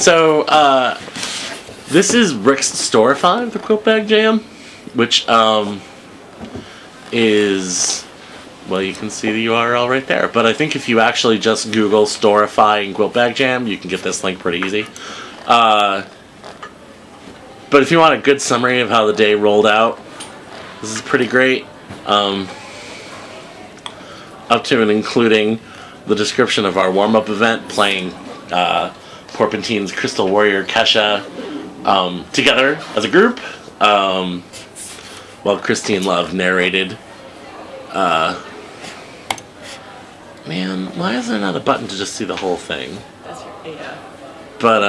So, this is Rick's Store 5, the QUILTBAG Jam, which, is, well, you can see the URL right there. But I think if you actually just Google Storify and QUILTBAG Jam, you can get this link pretty easy. But if you want a good summary of how the day rolled out, this is pretty great. Up to and including the description of our warm-up event, playing Porpentine's Crystal Warrior Kesha together as a group, while Christine Love narrated. Man, why is there not a button to just see the whole thing? Yeah. But,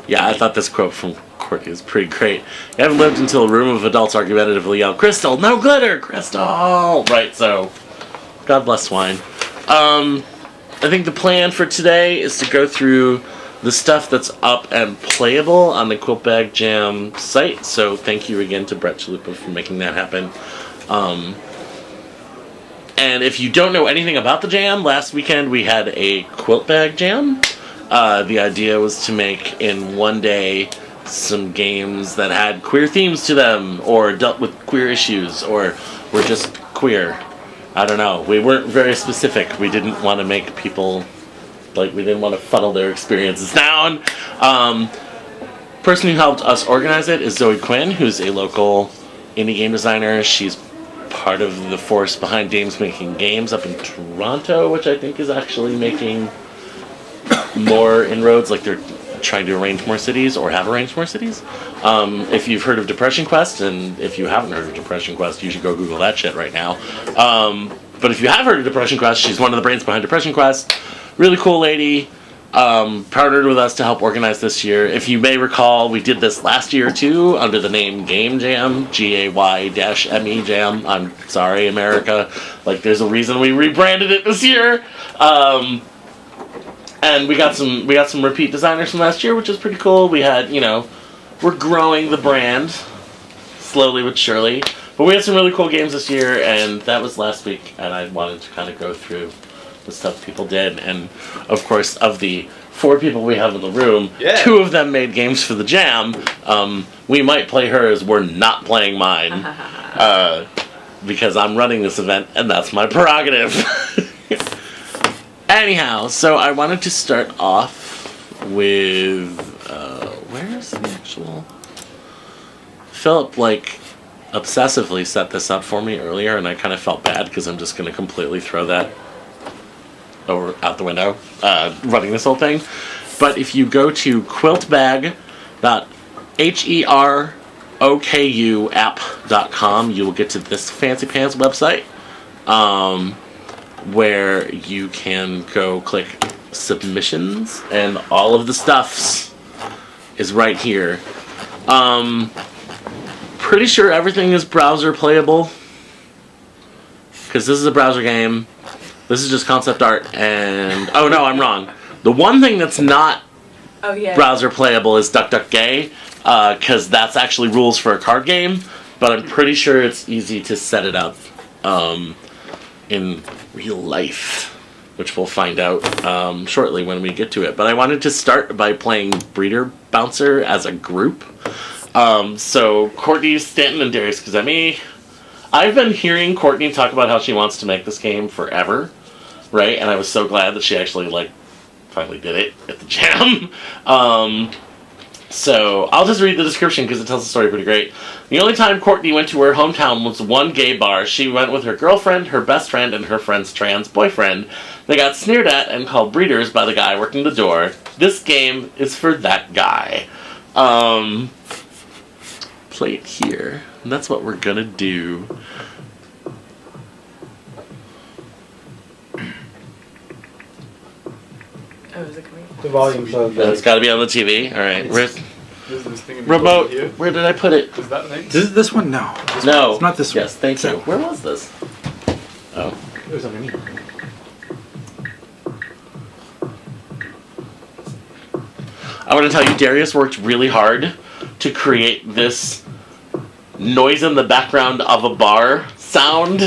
yeah, I thought this quote from Courtney is pretty great. You haven't lived until a room of adults argumentatively yell, "Crystal, no glitter, Crystal!" Right, so, God bless wine. I think the plan for today is to go through the stuff that's up and playable on the QUILTBAG Jam site, so thank you again to Brett Chalupa for making that happen. And if you don't know anything about the jam, last weekend we had a QUILTBAG Jam. The idea was to make in one day some games that had queer themes to them, or dealt with queer issues, or were just queer. I don't know. We weren't very specific. We didn't want to make people, we didn't want to funnel their experiences down. Person who helped us organize it is Zoe Quinn, who's a local indie game designer. She's part of the force behind Dames Making Games up in Toronto, which I think is actually making more inroads. Like, they're trying to arrange more cities, or have arranged more cities. If you've heard of Depression Quest, and if you haven't heard of Depression Quest, you should go Google that shit right now. But if you have heard of Depression Quest, she's one of the brains behind Depression Quest. Really cool lady. Partnered with us to help organize this year. If you may recall, we did this last year too, under the name Game Jam, GAY-ME Jam. I'm sorry, America. There's a reason we rebranded it this year. And we got some repeat designers from last year, which is pretty cool. We had, we're growing the brand slowly but surely. But we had some really cool games this year, and that was last week, and I wanted to kind of go through the stuff people did. And, of course, of the 4 people we have in the room, 2 of them made games for the jam. We might play hers, we're not playing mine. Because I'm running this event, and that's my prerogative. Anyhow, so I wanted to start off with, where's the actual... Philip, obsessively set this up for me earlier, and I kind of felt bad, because I'm just going to completely throw that out the window, running this whole thing. But if you go to quiltbag.herokuapp.com, you will get to this fancy pants website, where you can go click submissions, and all of the stuffs is right here. Pretty sure everything is browser playable, because this is a browser game. This is just concept art, and oh no, I'm wrong. The one thing that's not browser playable is Duck Duck Gay, because that's actually rules for a card game, but I'm pretty sure it's easy to set it up in real life, which we'll find out shortly when we get to it. But I wanted to start by playing Breeder Bouncer as a group. So Courtney Stanton and Darius Kazemi. I've been hearing Courtney talk about how she wants to make this game forever, right? And I was so glad that she actually finally did it at the jam. So I'll just read the description because it tells the story pretty great. The only time Courtney went to her hometown was one gay bar. She went with her girlfriend, her best friend, and her friend's trans boyfriend. They got sneered at and called breeders by the guy working the door. This game is for that guy. Play it here. And that's what we're gonna do. Oh, is it coming? The volume's so good. It's gotta be on the TV. Alright. Remote. Where did I put it? Is that thing? This one? No. No. It's not this one. Yes, thank you. Where was this? Oh. It was underneath. I want to tell you, Darius worked really hard to create this noise in the background of a bar sound.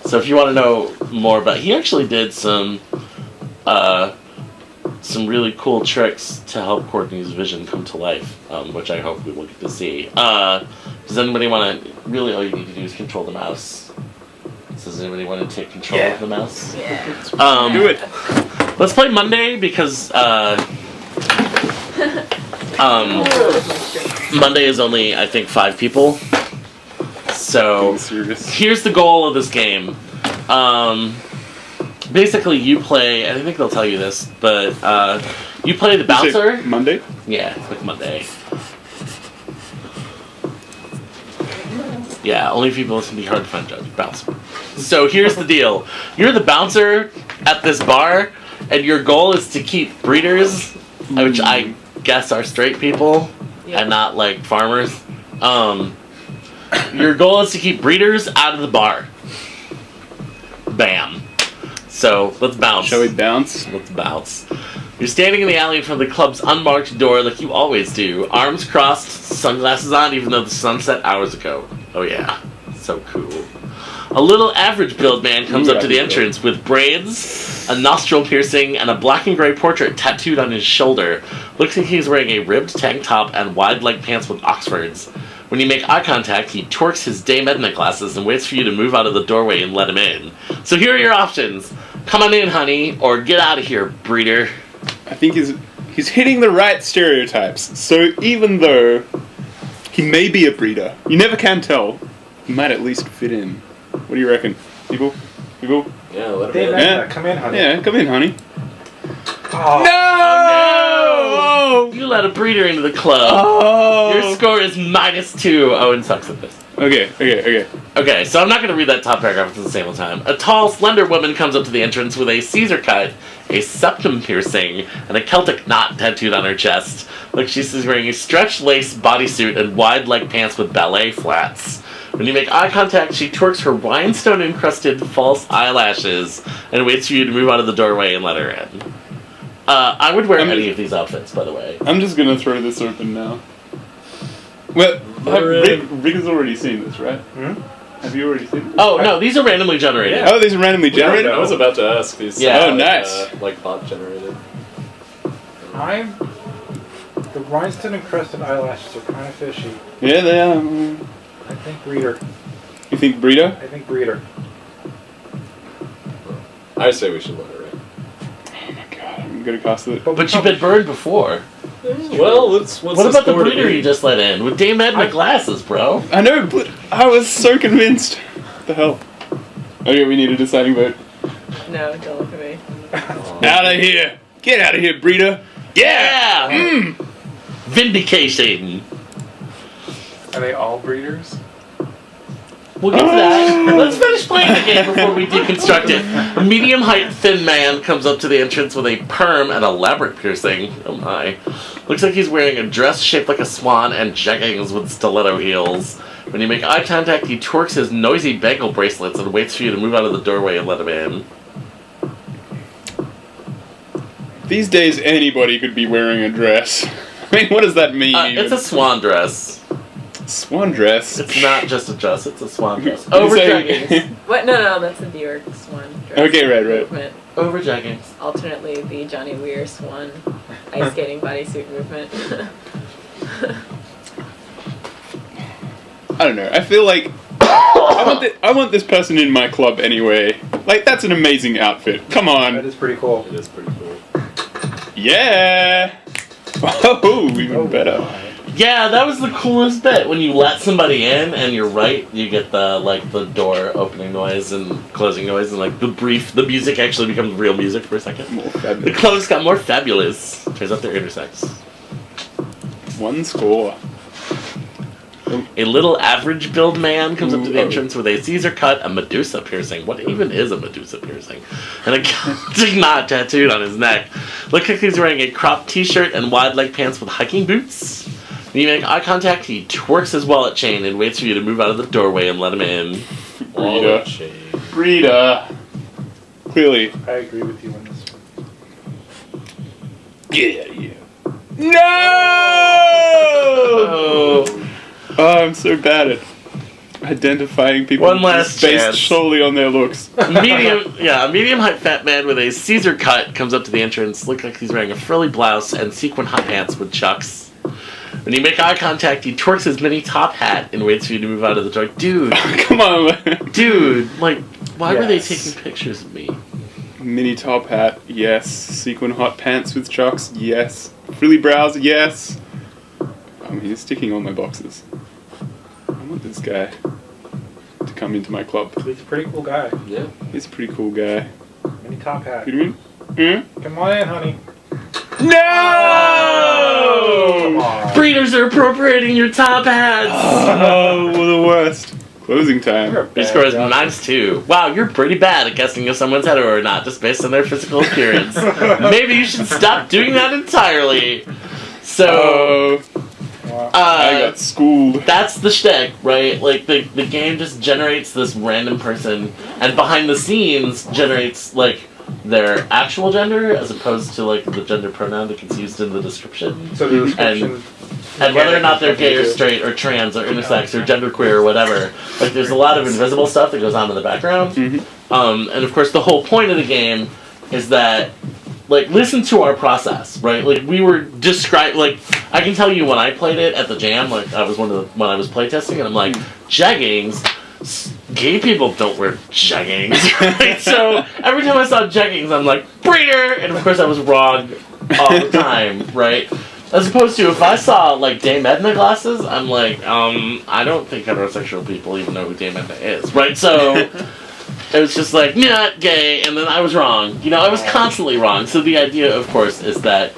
So if you want to know more about, he actually did some some really cool tricks to help Courtney's vision come to life, which I hope we will get to see. Does anybody want to... Really, all you need to do is control the mouse. So does anybody want to take control of the mouse? Yeah. Do it. Let's play Monday because Monday is only, I think, 5 people. So here's the goal of this game. Basically, you play. I think they'll tell you this, but you play the bouncer. Monday? Yeah, click Monday. Yeah, only people can be hard to find judge. Bouncer. So here's the deal. You're the bouncer at this bar, and your goal is to keep breeders, which I guess are straight people, and not like farmers. Your goal is to keep breeders out of the bar. Bam. So, let's bounce. Shall we bounce? Let's bounce. You're standing in the alley in front of the club's unmarked door like you always do. Arms crossed, sunglasses on, even though the sun set hours ago. Oh yeah. So cool. A little average build man comes up to the entrance with braids, a nostril piercing, and a black and gray portrait tattooed on his shoulder. Looks like he's wearing a ribbed tank top and wide leg pants with Oxfords. When you make eye contact, he twerks his Dame Edna glasses and waits for you to move out of the doorway and let him in. So here are your options. Come on in, honey, or get out of here, breeder. I think he's hitting the right stereotypes. So even though he may be a breeder, you never can tell, he might at least fit in. What do you reckon? People? Yeah, let him in. Yeah. Come in, honey. Yeah, come in, honey. Oh. No! You let a breeder into the club. Oh! Your score is -2. Owen sucks at this. Okay. Okay, so I'm not going to read that top paragraph at the same time. A tall, slender woman comes up to the entrance with a Caesar cut, a septum piercing, and a Celtic knot tattooed on her chest. Like she's wearing a stretch lace bodysuit and wide leg pants with ballet flats. When you make eye contact, she twerks her rhinestone-encrusted false eyelashes and waits for you to move out of the doorway and let her in. I would wear any of these outfits, by the way. I'm just gonna throw this open now. Well, Rick has already seen this, right? Have you already seen this? Oh, no, these are randomly generated. Oh, these are randomly generated? I was about to ask. These Yeah. Oh, nice. like bot generated. The rhinestone encrusted eyelashes are kind of fishy. Yeah, they are. I think breeder. You think breeder? I think breeder. I say we should let her in. Oh my god, I'm gonna cost it. But you've been burned before. Well, what's What about the breeder you just let in? With Dame Edna glasses, bro. I know, but I was so convinced. What the hell? Okay, we need a deciding vote. No, don't look at me. Out of here! Get out of here, breeder! Yeah! Vindication. Are they all breeders? We'll get to that. Let's finish playing the game before we deconstruct it. A medium-height, thin man comes up to the entrance with a perm and elaborate piercing. Oh my. Looks like he's wearing a dress shaped like a swan and jeggings with stiletto heels. When you make eye contact, he twerks his noisy bangle bracelets and waits for you to move out of the doorway and let him in. These days, anybody could be wearing a dress. I mean, what does that mean? It's a swan dress. Swan dress? It's not just a dress, it's a swan dress. You Over say- jeggings. What? No, that's the Dior Swan dress. Okay, right. Movement. Over jeggings. Alternately, the Johnny Weir Swan ice skating bodysuit movement. I don't know. I feel like I want this person in my club anyway. Like, that's an amazing outfit. Come That on. is pretty cool. It is pretty cool. Yeah. Oh, even better. Yeah, that was the coolest bit. When you let somebody in and you're right, you get the door opening noise and closing noise and the music actually becomes real music for a second. More The fabulous. clothes got more fabulous. Turns out they're intersex. One score. A little average build man comes up to the entrance with a Caesar cut, a Medusa piercing. What even is a Medusa piercing? And a Celtic knot tattooed on his neck. Looks like he's wearing a cropped t-shirt and wide leg pants with hiking boots. When you make eye contact, he twerks his wallet chain and waits for you to move out of the doorway and let him in. Breeder. Breeder. Clearly. I agree with you on this one. Get out of here. No! Oh. Oh, I'm so bad at identifying people One last based chance. solely on their looks. A medium height fat man with a Caesar cut comes up to the entrance, looks like he's wearing a frilly blouse and sequin hot pants with chucks. When you make eye contact, he twerks his mini top hat and waits for you to move out of the door. Dude, Come on, man. dude, like, why were they Yes. taking pictures of me? Mini top hat, yes. Sequin hot pants with chucks, yes. Frilly brows, yes. He's sticking on my boxes. I want this guy to come into my club. He's a pretty cool guy. Yeah. He's a pretty cool guy. Mini top hat. You know what I mean? Come on in, honey. No! Come on. Breeders are appropriating your top hats! Oh, we're the worst. Closing time. You're a Your bad score is guy. -2. Wow, you're pretty bad at guessing if someone's hetero or not, just based on their physical appearance. Maybe you should stop doing that entirely. So, Wow. I got schooled. that's the shtick, right? Like, the game just generates this random person, and behind the scenes generates, like, their actual gender, as opposed to, like, the gender pronoun that gets used in the description. So the description. And whether or not they're gay or straight or trans or intersex or genderqueer or whatever, like there's a lot of invisible stuff that goes on in the background. And of course, the whole point of the game is that, like, listen to our process, right? Like, we were like, I can tell you when I played it at the Jam, like, I was when I was playtesting, and I'm like, jeggings. Gay people don't wear jeggings, right? So every time I saw jeggings, I'm like, breeder, and of course I was wrong all the time, right? As opposed to if I saw, like, Dame Edna glasses, I'm like, I don't think heterosexual people even know who Dame Edna is, right? So it was just like, not gay, and then I was wrong. You know, I was constantly wrong. So the idea, of course, is that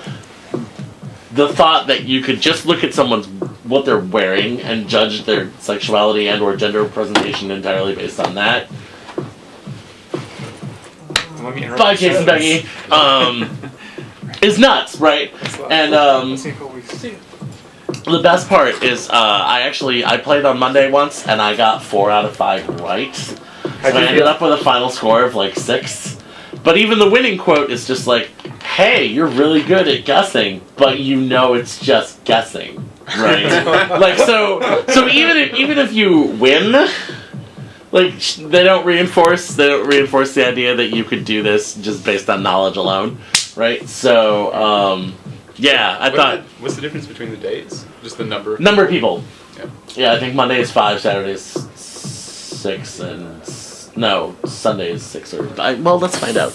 the thought that you could just look at what they're wearing and judge their sexuality and or gender presentation entirely based on that. Let me interrupt Bye, the Jason show. Becky. Is nuts, right? And Let's see what we see. the best part is I played on Monday once and I got 4 out of 5 right. So I ended up with a final score of like 6. But even the winning quote is just like, hey, you're really good at guessing, but you know it's just guessing. Right? Like, so even if you win, like, they don't reinforce the idea that you could do this just based on knowledge alone. Right? So, yeah, I thought... What's the difference between the days? Just the number of Number of people. Yeah. Yeah, I think Monday is 5, Saturday is 6, and... No, Sunday is 6 or... well, let's find out.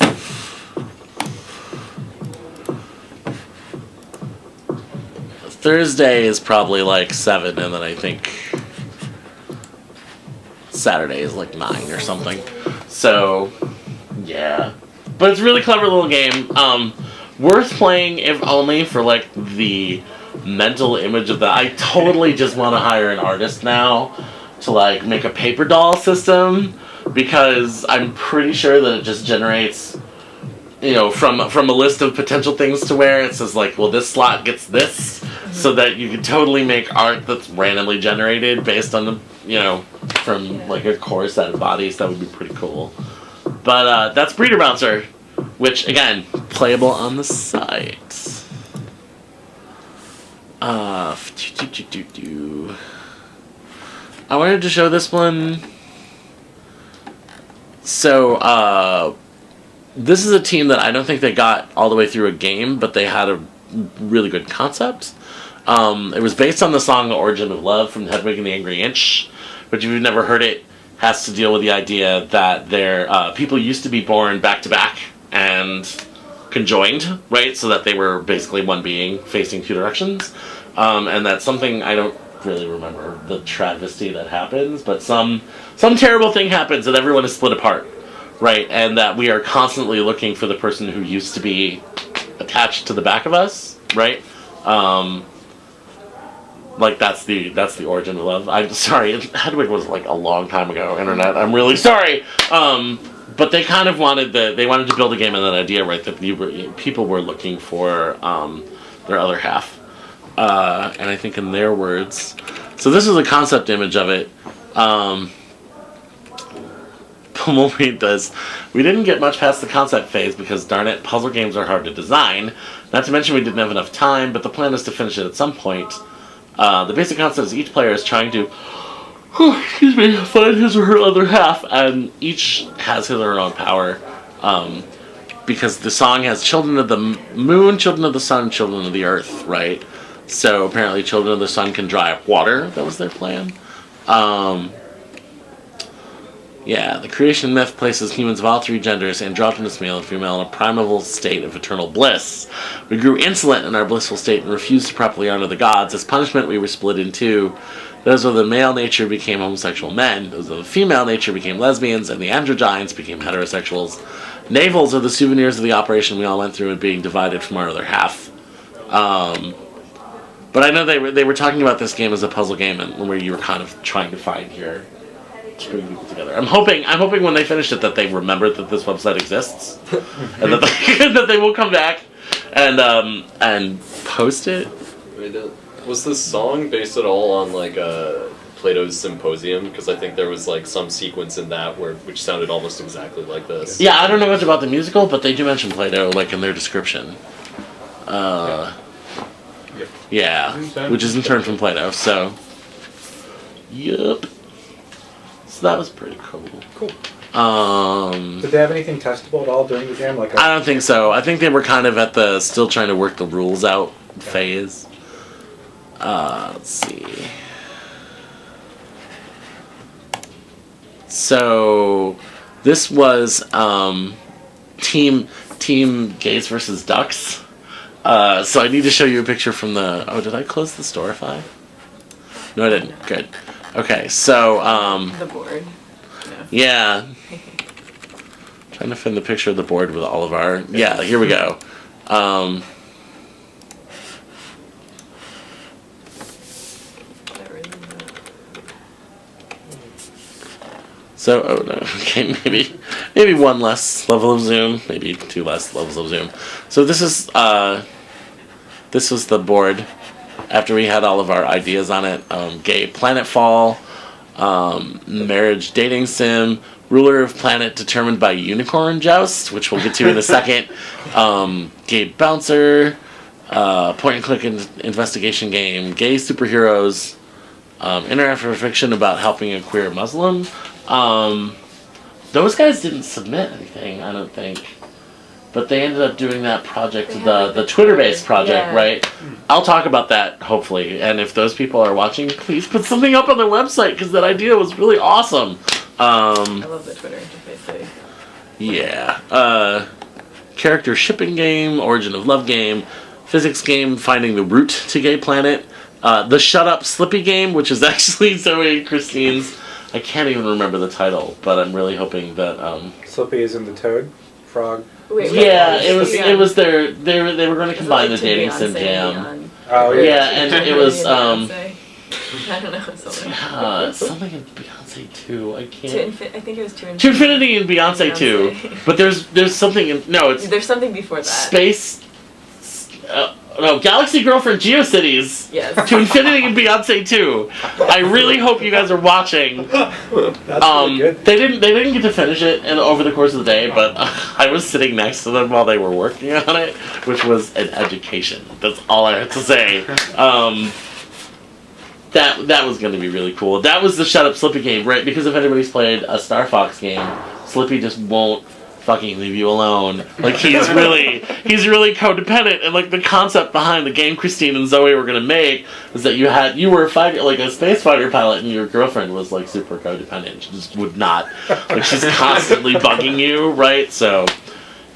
Thursday is probably like 7, and then I think... Saturday is like 9 or something. So, yeah. But it's a really clever little game. Worth playing, if only for, like, the mental image of that. I totally just want to hire an artist now to, like, make a paper doll system, because I'm pretty sure that it just generates, you know, from a list of potential things to wear, it says, like, well, this slot gets this, so that you could totally make art that's randomly generated based on the, you know, from, like, a core set of bodies. That would be pretty cool. But that's Breeder Bouncer, which, again, playable on the site. I wanted to show this one. So, this is a team that I don't think they got all the way through a game, but they had a really good concept. It was based on the song The Origin of Love from Hedwig and the Angry Inch, but if you've never heard it, has to deal with the idea that people used to be born back to back and conjoined, right? So that they were basically one being facing 2 directions. And that's something I don't really remember the travesty that happens, but some terrible thing happens and everyone is split apart, right? And that we are constantly looking for the person who used to be attached to the back of us, right? Like, that's the origin of love. I'm sorry, Hedwig was like a long time ago, internet. I'm really sorry. But they kind of wanted to build a game on that idea, right? That people were looking for their other half. And I think in their words, so this is a concept image of it. We'll read this. We didn't get much past the concept phase because, darn it, puzzle games are hard to design. Not to mention we didn't have enough time, but the plan is to finish it at some point. The basic concept is each player is trying to excuse me, find his or her other half, and each has his or her own power. Because the song has children of the moon, children of the sun, children of the earth, right? So apparently children of the sun can dry up water. That was their plan. Yeah, the creation myth places humans of all three genders, androgynous male and female, in a primeval state of eternal bliss. We grew insolent in our blissful state and refused to properly honor the gods. As punishment, we were split in two. Those of the male nature became homosexual men. Those of the female nature became lesbians, and the androgynes became heterosexuals. Navels are the souvenirs of the operation we all went through in being divided from our other half. But I know they were talking about this game as a puzzle game, and where you were kind of trying to find your to bring people together. I'm hoping when they finish it that they remember that this website exists, and that they will come back and post it. Was this song based at all on like Plato's Symposium? Because I think there was like some sequence in that which sounded almost exactly like this. Yeah, I don't know much about the musical, but they do mention Plato like in their description. Yeah, which is in turn from Plato. So, yep. So that was pretty cool. Cool. Did they have anything testable at all during the jam? I don't think so. I think they were kind of at the still trying to work the rules out phase. Let's see. So this was team Gays versus Ducks. So I need to show you a picture from the. Oh, did I close the Storify? No, I didn't. Good. Okay, so the board. Yeah. Trying to find the picture of the board with all of our. Yeah, here we go. So, oh no, okay, maybe one less level of zoom, maybe two less levels of zoom. So this was the board after we had all of our ideas on it. Gay planetfall, marriage dating sim, ruler of planet determined by unicorn joust, which we'll get to in a second. Gay bouncer, point and click investigation game, gay superheroes, interactive fiction about helping a queer Muslim. Those guys didn't submit anything, I don't think. But they ended up doing that project, the Twitter-based project, yeah. Right? I'll talk about that, hopefully. And if those people are watching, please put something up on their website, because that idea was really awesome. I love the Twitter interface. Yeah. Character shipping game, origin of love game, physics game, finding the route to Gay Planet, the Shut Up Slippy game, which is actually Zoe and Christine's. I can't even remember the title, but I'm really hoping that Slippy is in the toad frog. Wait, yeah, it was their they were going to combine the dating sim jam. Oh yeah. Yeah, and it was I don't know something in Beyonce 2. I can't. I think it was To Infinity and Beyonce 2. But there's something in there's something before that. Space. No, Galaxy Girlfriend GeoCities. Yes. To Infinity and Beyonce 2. I really hope you guys are watching. That's really good. They didn't get to finish it over the course of the day, but I was sitting next to them while they were working on it, which was an education. That's all I have to say. That was going to be really cool. That was the Shut Up Slippy game, right? Because if anybody's played a Star Fox game, Slippy just won't fucking leave you alone. Like he's really codependent, and like the concept behind the game Christine and Zoe were gonna make was that you were a space fighter pilot, and your girlfriend was like super codependent. She just would not, like she's constantly bugging you, right? So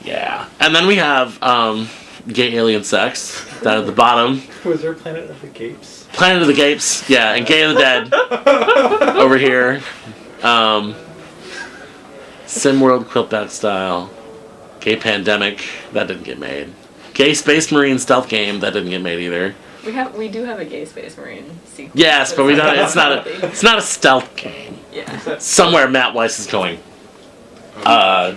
yeah. And then we have gay alien sex down at the bottom. Was there Planet of the Gapes? Planet of the Gapes, yeah, and Gay of the Dead over here. SimWorld QUILTBAG style. Gay Pandemic, that didn't get made. Gay Space Marine stealth game, that didn't get made either. We do have a Gay Space Marine sequel. Yes, but it's not a stealth game. Yeah. Somewhere Matt Weiss is going. Yeah,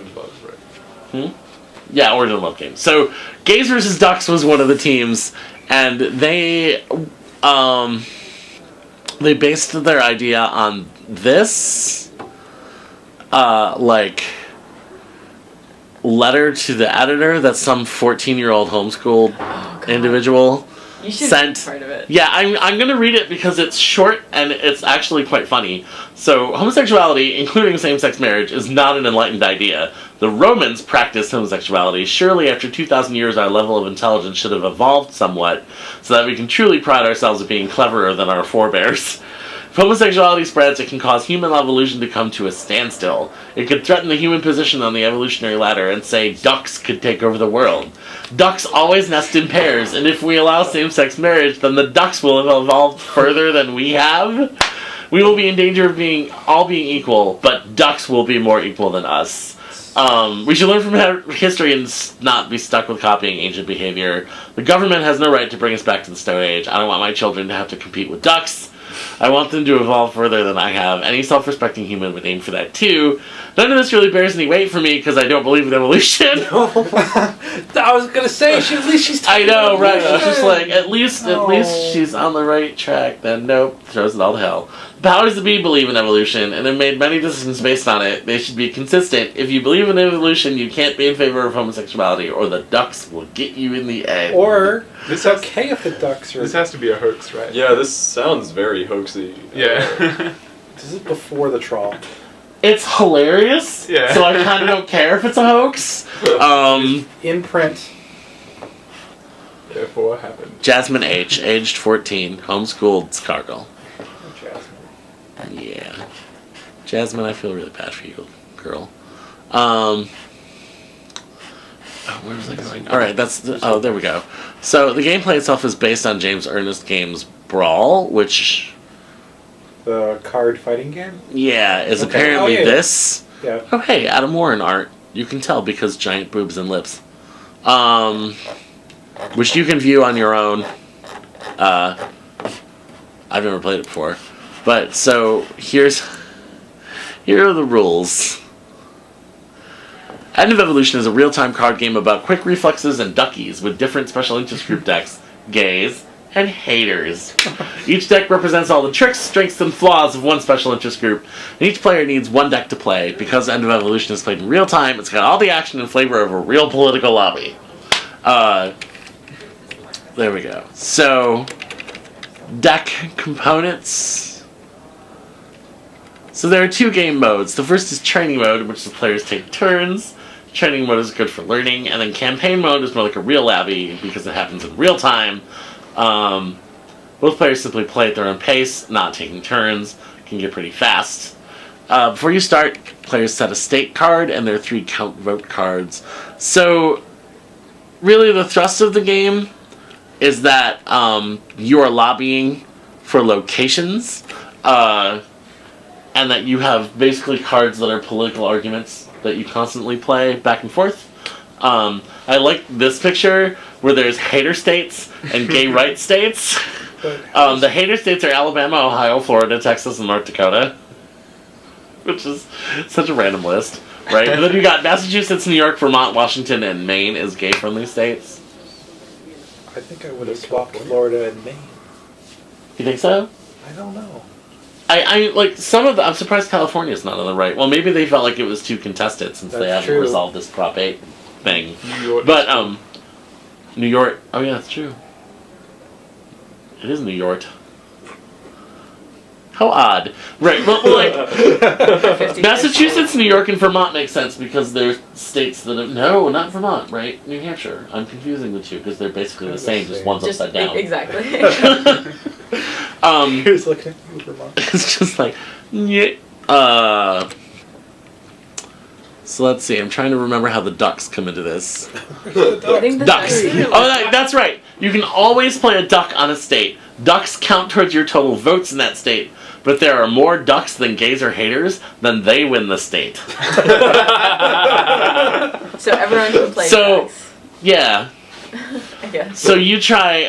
Origin Love game. So Gays vs. Ducks was one of the teams, and they based their idea on this letter to the editor that some 14-year-old homeschooled individual You should sent. be part of it. Yeah, I'm gonna read it because it's short and it's actually quite funny. So, homosexuality, including same-sex marriage, is not an enlightened idea. The Romans practiced homosexuality. Surely, after 2,000 years, our level of intelligence should have evolved somewhat, so that we can truly pride ourselves of being cleverer than our forebears. If homosexuality spreads, it can cause human evolution to come to a standstill. It could threaten the human position on the evolutionary ladder and say ducks could take over the world. Ducks always nest in pairs, and if we allow same-sex marriage, then the ducks will have evolved further than we have. We will be in danger of all being equal, but ducks will be more equal than us. We should learn from history and not be stuck with copying ancient behavior. The government has no right to bring us back to the Stone Age. I don't want my children to have to compete with ducks. I want them to evolve further than I have. Any self-respecting human would aim for that too. None of this really bears any weight for me because I don't believe in evolution. I was gonna say, at least she's. I know, right? I was just like, at least she's on the right track. Then nope, throws it all to hell. The powers that be believe in evolution and have made many decisions based on it. They should be consistent. If you believe in evolution, you can't be in favor of homosexuality, or the ducks will get you in the end. Or it's okay if the ducks are. This has to be a hoax, right? Yeah, this sounds very hoaxy. Yeah. This is before the trawl. It's hilarious. Yeah. So I kind of don't care if it's a hoax. In print. Therefore, what happened? Jasmine H, aged 14, homeschooled Scargill. Jasmine. Yeah. Jasmine, I feel really bad for you, girl. Where was I going? Alright, there we go. So, the gameplay itself is based on James Ernest Games' Brawl, which, The card fighting game? yeah, is Okay. apparently Oh, yeah. this. Yeah. Oh, hey, Adam Warren art. You can tell because giant boobs and lips. Which you can view on your own. I've never played it before. But, so, here are the rules. End of Evolution is a real-time card game about quick reflexes and duckies with different special interest group decks, gays, and haters. Each deck represents all the tricks, strengths, and flaws of one special interest group, and each player needs one deck to play. Because End of Evolution is played in real time, it's got all the action and flavor of a real political lobby. There we go. So, deck components. So there are two game modes. The first is training mode, in which the players take turns. Training mode is good for learning, and then campaign mode is more like a real lobby because it happens in real time. Both players simply play at their own pace, not taking turns. Can get pretty fast. Before you start, players set a state card, and there are 3 count vote cards. So, really the thrust of the game is that you are lobbying for locations, and that you have basically cards that are political arguments that you constantly play back and forth. I like this picture where there's hater states and gay rights states. The hater states are Alabama, Ohio, Florida, Texas, and North Dakota. Which is such a random list, right? And then you got Massachusetts, New York, Vermont, Washington, and Maine as gay-friendly states. I think I would have swapped Florida and Maine. You think so? I don't know. I like some of the. I'm surprised California's not on the right. Well, maybe they felt like it was too contested since they That's haven't true. resolved this Prop 8 thing. New York. But New York. Oh yeah, that's true. It is New York. How odd, right? Well, like 50. Massachusetts, New York, and Vermont make sense because they're states that have, no, not Vermont, right? New Hampshire. I'm confusing the two because they're basically the same, just one's Just upside down. exactly. Here's looking at you, Vermont. It's just like, yeah. So let's see. I'm trying to remember how the ducks come into this. Getting the Ducks. ducks. Oh, that's right. You can always play a duck on a state. Ducks count towards your total votes in that state. But if there are more ducks than gays or haters, then they win the state. So everyone can play So- ducks. Yeah. I guess. So you try.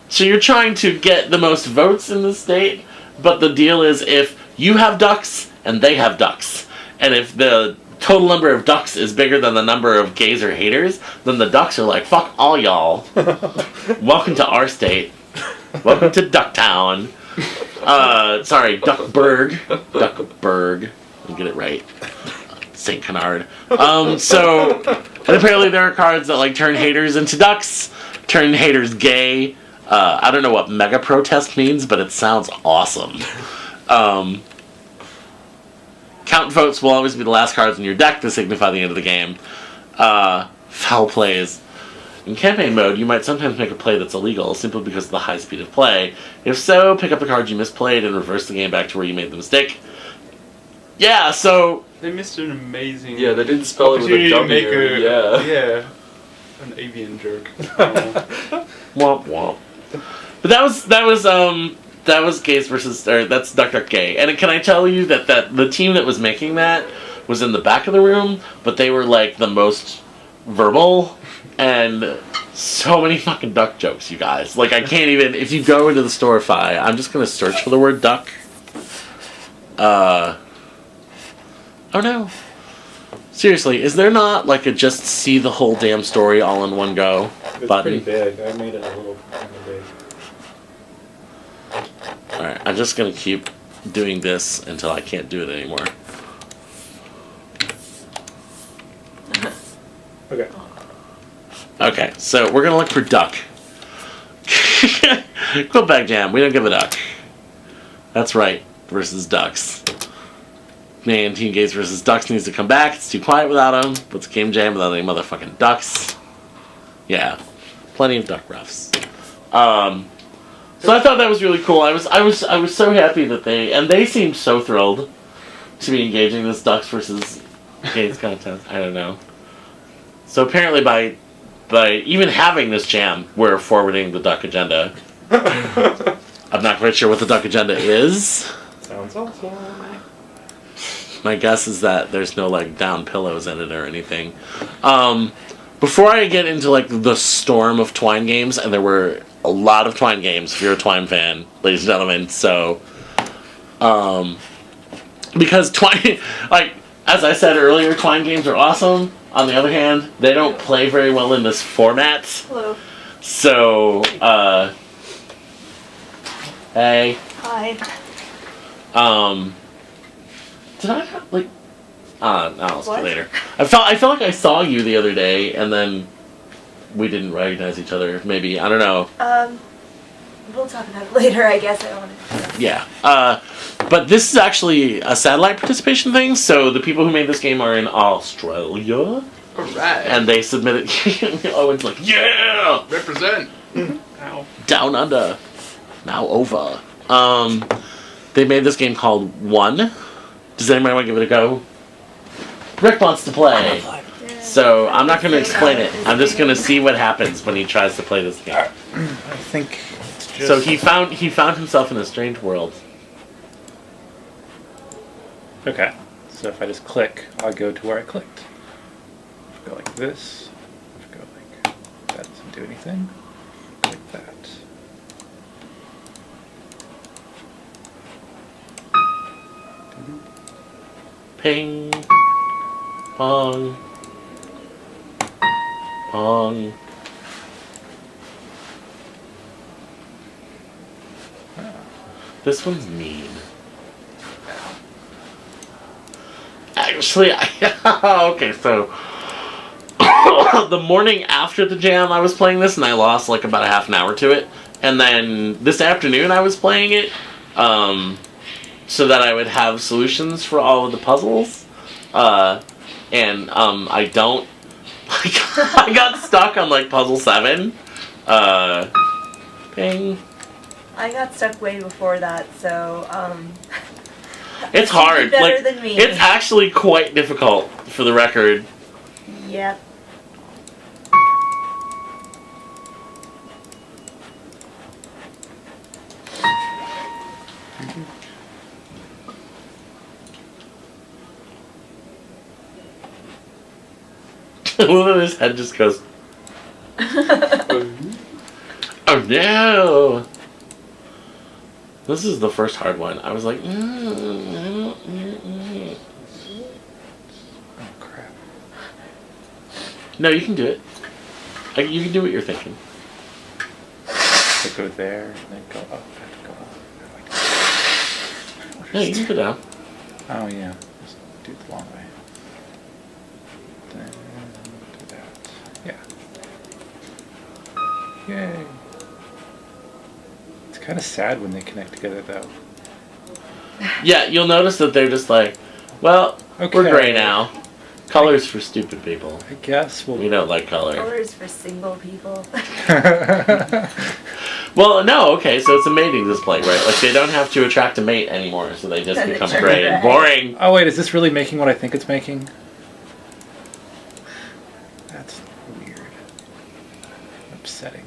So you're trying to get the most votes in the state, but the deal is if you have ducks and they have ducks, and if the total number of ducks is bigger than the number of gays or haters, then the ducks are like, fuck all y'all. Welcome to our state. Welcome to Ducktown. Sorry, Duckburg. Duckburg. I'll get it right. St. Canard. And apparently there are cards that like turn haters into ducks, turn haters gay, I don't know what Mega Protest means, but it sounds awesome. Count votes will always be the last cards in your deck to signify the end of the game. Foul plays. In campaign mode, you might sometimes make a play that's illegal simply because of the high speed of play. If so, pick up the cards you misplayed and reverse the game back to where you made the mistake. Yeah, so... They missed an amazing... Yeah, they didn't spell it with a opportunity W. to make Yeah. an avian joke. Womp womp. But that was Gays versus... Or that's Duck Duck Gay. And can I tell you that the team that was making that was in the back of the room, but they were like the most verbal... And so many fucking duck jokes, you guys. Like, I can't even... If you go into the Storify, I'm just going to search for the word duck. Oh, no. Seriously, is there not, like, a just see the whole damn story all in one go It's button? pretty big. I made it a little kind of big. Alright, I'm just going to keep doing this until I can't do it anymore. Okay. Okay, so we're going to look for duck. QUILTBAG Jam, we don't give a duck. That's right, versus ducks. Man, Team Gates versus Ducks needs to come back. It's too quiet without him. What's a game jam without any motherfucking ducks? Yeah, plenty of duck refs. So I thought that was really cool. I was so happy that they seemed so thrilled to be engaging this Ducks versus Gates contest. I don't know. So apparently by even having this jam, we're forwarding the duck agenda. I'm not quite sure what the duck agenda is. Sounds awesome. My guess is that there's no like down pillows in it or anything. Before I get into like the storm of Twine games, and there were a lot of Twine games if you're a Twine fan, ladies and gentlemen. So, because Twine, like as I said earlier, Twine games are awesome. On the other hand, they don't play very well in this format. Hello. So, hey. Hi. Did I have, like... I'll see later. I felt like I saw you the other day, and then we didn't recognize each other, maybe. I don't know. We'll talk about it later, I guess. I don't want to... Yeah. But this is actually a satellite participation thing, so the people who made this game are in Australia. Alright. And they submitted... Owen's like, yeah! Represent. Ow. Down under. Now over. They made this game called One. Does anybody want to give it a go? Rick wants to play. So I'm not going to explain it. I'm just going to see what happens when he tries to play this game. I think it's just... So he found himself in a strange world. Okay. So if I just click, I'll go to where I clicked. If I go like this, if I go like that doesn't do anything. Like that. Ping. Pong. Pong. This one's mean. Actually, okay, so the morning after the jam I was playing this and I lost like about a half an hour to it. And then this afternoon I was playing it so that I would have solutions for all of the puzzles. I don't. I got stuck on like puzzle 7. Ping. I got stuck way before that, so, It's hard. better Like, than me. it's actually quite difficult, for the record. Yep. His head just goes, oh no! This is the first hard one. I was like, Oh crap. no, you can do it. You can do what you're thinking. I go there and then go up and go up. No, you can go down. Oh yeah. Just do it the long way. Then do that. Yeah. Yay. kind of sad when they connect together, though. Yeah, you'll notice that they're just like, well, we're Okay. gray now. Colors for stupid people. I guess We we'll. don't like color. Colors for single people. Well, no, okay, so it's a mating display, right? Like, they don't have to attract a mate anymore, so they just become gray and boring. Oh wait, is this really making what I think it's making? That's weird. Upsetting.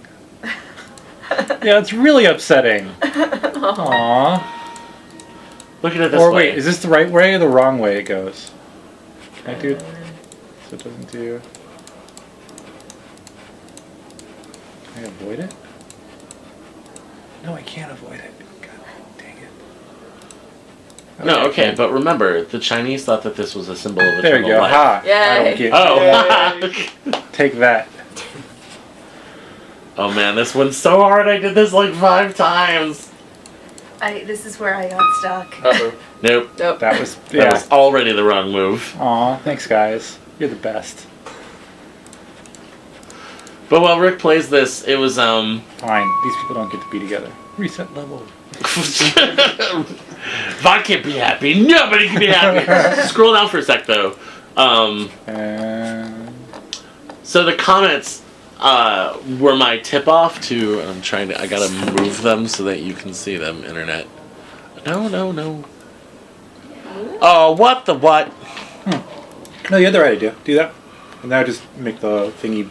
Yeah, it's really upsetting. Aww. Look at it this Or way. wait, is this the right way or the wrong way it goes? Can I do it? So it doesn't do. Can I avoid it? No, I can't avoid it. God dang it. No, I okay, can't. but remember, the Chinese thought that this was a symbol of There you eternal go. life. Ha! I Yay. don't get. Oh. Take that. Oh man, this one's so hard. I did this like 5 times. This is where I got stuck. Uh-oh. Nope. Nope. That was. That Yeah. was already the wrong move. Aw, thanks guys. You're the best. But while Rick plays this, it was Fine. These people don't get to be together. Reset level. If I can't be happy, nobody can be happy. Scroll down for a sec though. And So the comments were my tip off to. I gotta move them so that you can see them. Internet. No. Oh, what the what? no, you had the right idea. Do that, and now just make the thingy.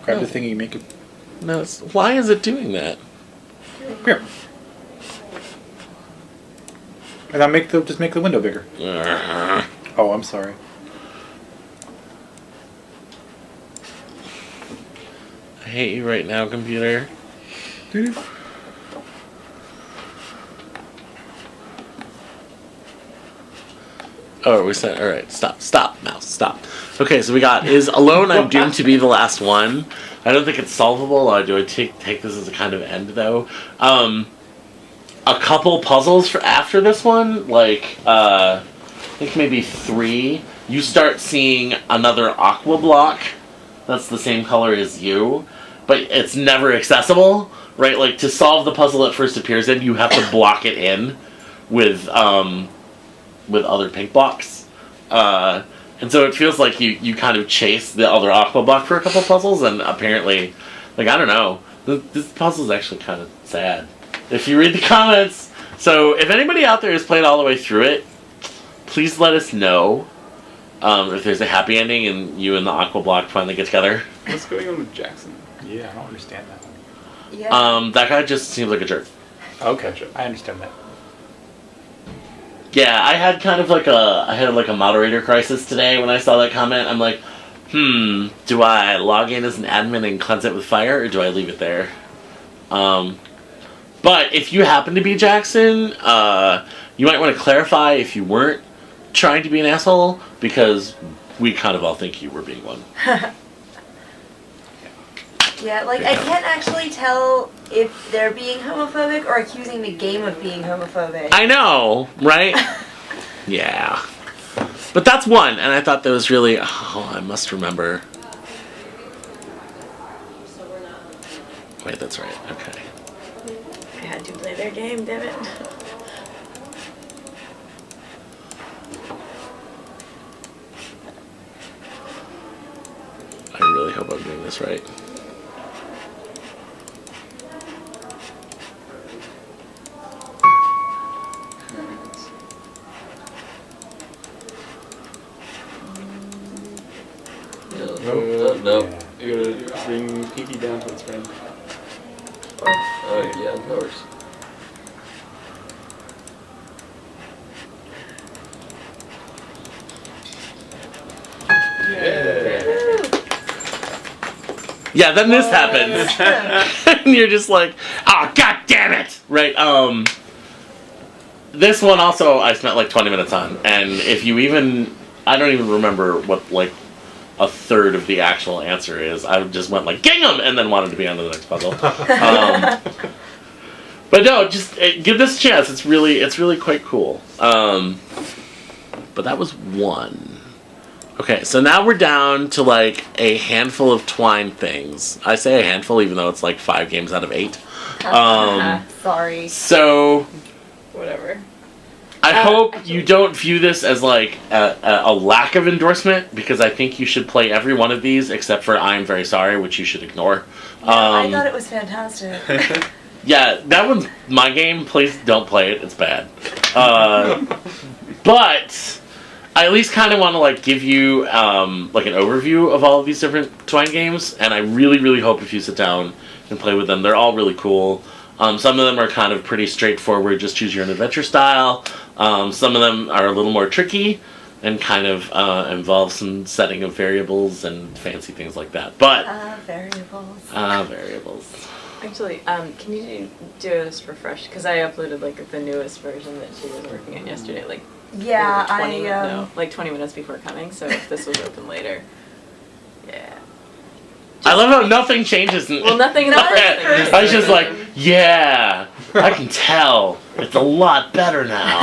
Grab the thingy, make it. No, why is it doing that? Here. And now just make the window bigger. Oh, I'm sorry. I hate you right now, computer. Doo-doo. Oh, we said, alright, stop, mouse, stop. Okay, so we got, is alone I'm doomed to be the last one. I don't think it's solvable. Do I take this as a kind of end, though? A couple puzzles for after this one, like, I think maybe 3, you start seeing another aqua block that's the same color as you, but it's never accessible, right? Like, to solve the puzzle it first appears in, you have to block it in with other pink blocks. And so it feels like you kind of chase the other aqua block for a couple puzzles, and apparently, like, I don't know, this puzzle is actually kind of sad. If you read the comments. So if anybody out there has played all the way through it, please let us know if there's a happy ending and you and the aqua block finally get together. What's going on with Jackson? Yeah, I don't understand that. Yeah. That guy just seems like a jerk. Okay, I understand that. Yeah, I had kind of like a moderator crisis today when I saw that comment. I'm like, do I log in as an admin and cleanse it with fire, or do I leave it there? But if you happen to be Jackson, you might want to clarify if you weren't trying to be an asshole, because we kind of all think you were being one. Yeah, like I can't actually tell if they're being homophobic or accusing the game of being homophobic. I know, right? Yeah. But that's one, and I thought that was really, I must remember. Wait, that's right, okay. I had to play their game, damn it. I really hope I'm doing this right. No. You gotta bring Pinky down to its friend. Oh, yeah, of course. Yeah, then this happens. And you're just like, oh, god damn it! Right, this one also I spent like 20 minutes on, and if you even, I don't even remember what like a third of the actual answer is. I just went like, gingham! And then wanted to be on to the next puzzle. But no, just give this a chance. It's really quite cool. But that was one. Okay, so now we're down to like a handful of twine things. I say a handful, even though it's like 5 games out of 8. Sorry. So Whatever. I hope you don't view this as like a lack of endorsement, because I think you should play every one of these except for I'm Very Sorry, which you should ignore. No, I thought it was fantastic. Yeah, that one's my game. Please don't play it. It's bad. But I at least kind of want to like give you like an overview of all of these different Twine games, and I really, really hope if you sit down and play with them, they're all really cool. Some of them are kind of pretty straightforward, just choose your own adventure style. Some of them are a little more tricky and kind of involve some setting of variables and fancy things like that. But variables. Variables. Actually, can you do this refresh? Because I uploaded like the newest version that she was working on yesterday, like Yeah, 20 like 20 minutes before coming. So if this was open later, yeah. I love how nothing changes. Well, nothing in the first thing. I was just like, yeah, I can tell. It's a lot better now.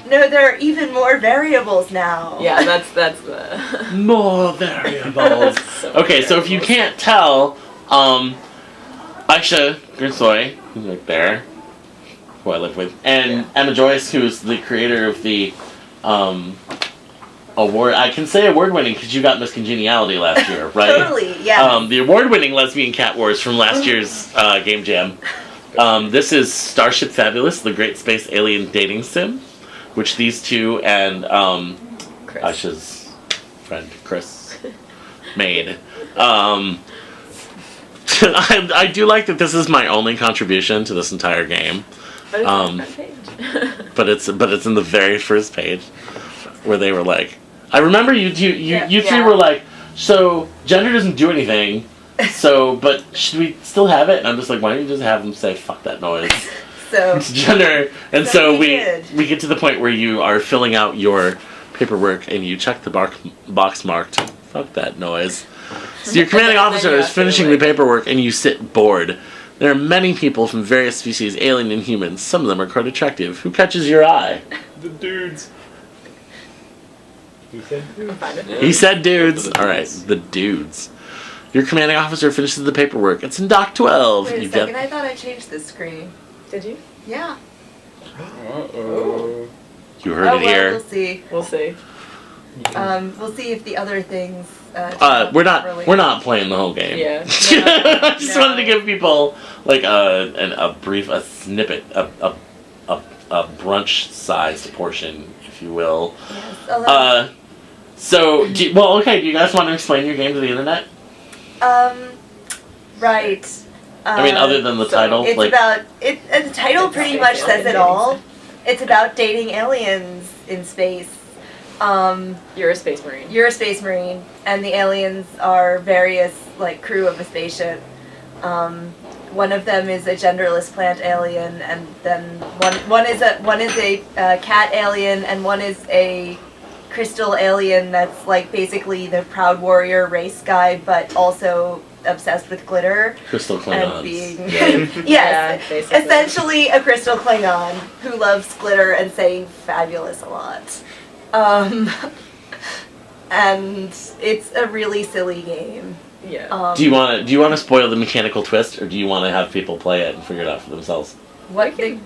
No, there are even more variables now. Yeah, that's the More variables. So So if you can't tell, Aisha Grinsoy, who's right there, who I live with, and Emma Joyce, who's the creator of the award. I can say award-winning because you got Miss Congeniality last year, right? Totally, yeah. The award-winning Lesbian Cat Wars from last year's Game Jam. This is Starship Fabulous, the Great Space Alien Dating Sim, which these two and Aisha's friend Chris made. I do like that this is my only contribution to this entire game. But it's on the front page. but it's in the very first page where they were like, I remember you three were like, so gender doesn't do anything, so but should we still have it? And I'm just like, why don't you just have them say fuck that noise? So It's gender, and so we did. we get to the point where you are filling out your paperwork and you check the box marked fuck that noise. So your commanding And then officer you is have to, finishing like- the paperwork and you sit bored. There are many people from various species, alien and human. Some of them are quite attractive. Who catches your eye? The dudes. Who said I'm fine with it. He said dudes. The Alright, dudes. the dudes. Your commanding officer finishes the paperwork. It's in Doc 12. wait a You second, get I thought I changed the screen. Did you? Yeah. Uh-oh. You heard Oh it well, here. we'll see. We'll see. We'll see if the other things. We're not playing the whole game. Yeah. I just No. wanted to give people like a brief snippet, a brunch-sized portion, if you will. Yes, although, Do you guys want to explain your game to the internet? right. I mean, other than the so title, It's like about it. The title It's pretty space much says alien it all. It's about dating aliens in space. You're a space marine. You're a space marine, and the aliens are various like crew of a spaceship. One of them is a genderless plant alien, and then one is a cat alien, and one is a crystal alien that's like basically the proud warrior race guy, but also obsessed with glitter Crystal and Klingons. being Yeah, yes, basically. essentially a crystal Klingon who loves glitter and saying fabulous a lot. And it's a really silly game. Yeah. Do you want to spoil the mechanical twist, or do you want to have people play it and figure it out for themselves? What we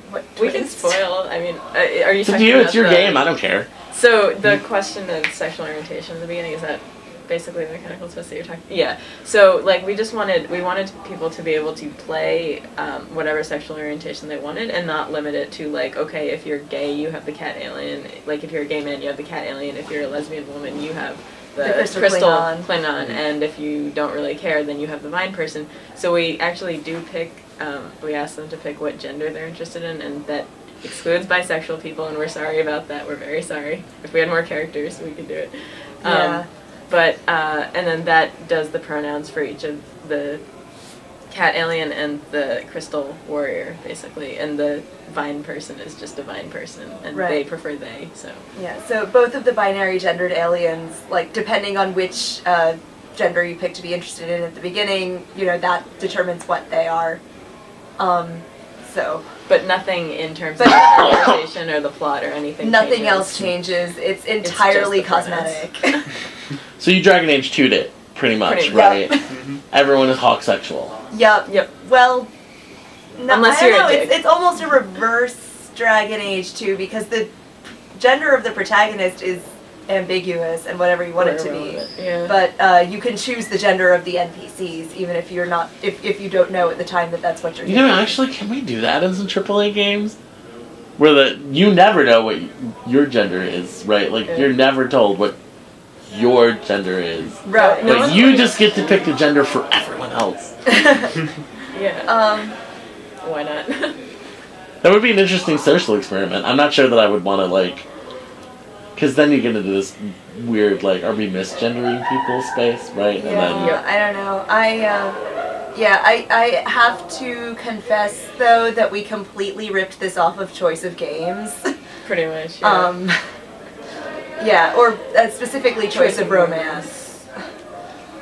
can spoil. I mean, are you It's up talking to you. about It's your the- game. I don't care. So the question of sexual orientation at the beginning, is that basically the mechanical twist that you're talking? Yeah. So like we wanted people to be able to play whatever sexual orientation they wanted, and not limit it to like, okay, if you're gay you have the cat alien. Like if you're a gay man you have the cat alien. If you're a lesbian woman you have the crystal Klingon, and if you don't really care then you have the vine person. So we actually do pick. We ask them to pick what gender they're interested in, and that excludes bisexual people, and we're sorry about that. We're very sorry. If we had more characters, we could do it. Yeah. But and then that does the pronouns for each of the cat alien and the crystal warrior, basically. And the vine person is just a vine person, and Right. they prefer they. So Yeah, so both of the binary gendered aliens, like depending on which gender you pick to be interested in at the beginning, that determines what they are. But But nothing in terms of But- the conversation or the plot or anything. Nothing changes. else changes. It's entirely the premise. cosmetic. So you Dragon Age 2'd it, pretty much, Pretty much. right? Mm-hmm. Everyone is hawk sexual. Yep. Yep. Well, no, Unless I don't you're a know. dick. It's almost a reverse Dragon Age 2 because the gender of the protagonist is ambiguous and whatever you want it to be. Yeah. But you can choose the gender of the NPCs even if you're not if you don't know at the time that that's what you're You doing. know, actually, can we do that in some AAA games? Where you never know what your gender is, right? Like, Yeah. you're never told what your gender is. Right. No But one's you like- just get to pick the gender for everyone else. Yeah. Why not? That would be an interesting social experiment. I'm not sure that I would want to, like... Because then you get into this weird, like, are we misgendering people space, right? Yeah, And then, I don't know. I have to confess though that we completely ripped this off of Choice of Games. Pretty much. Yeah. Yeah, or specifically Choice of Romance.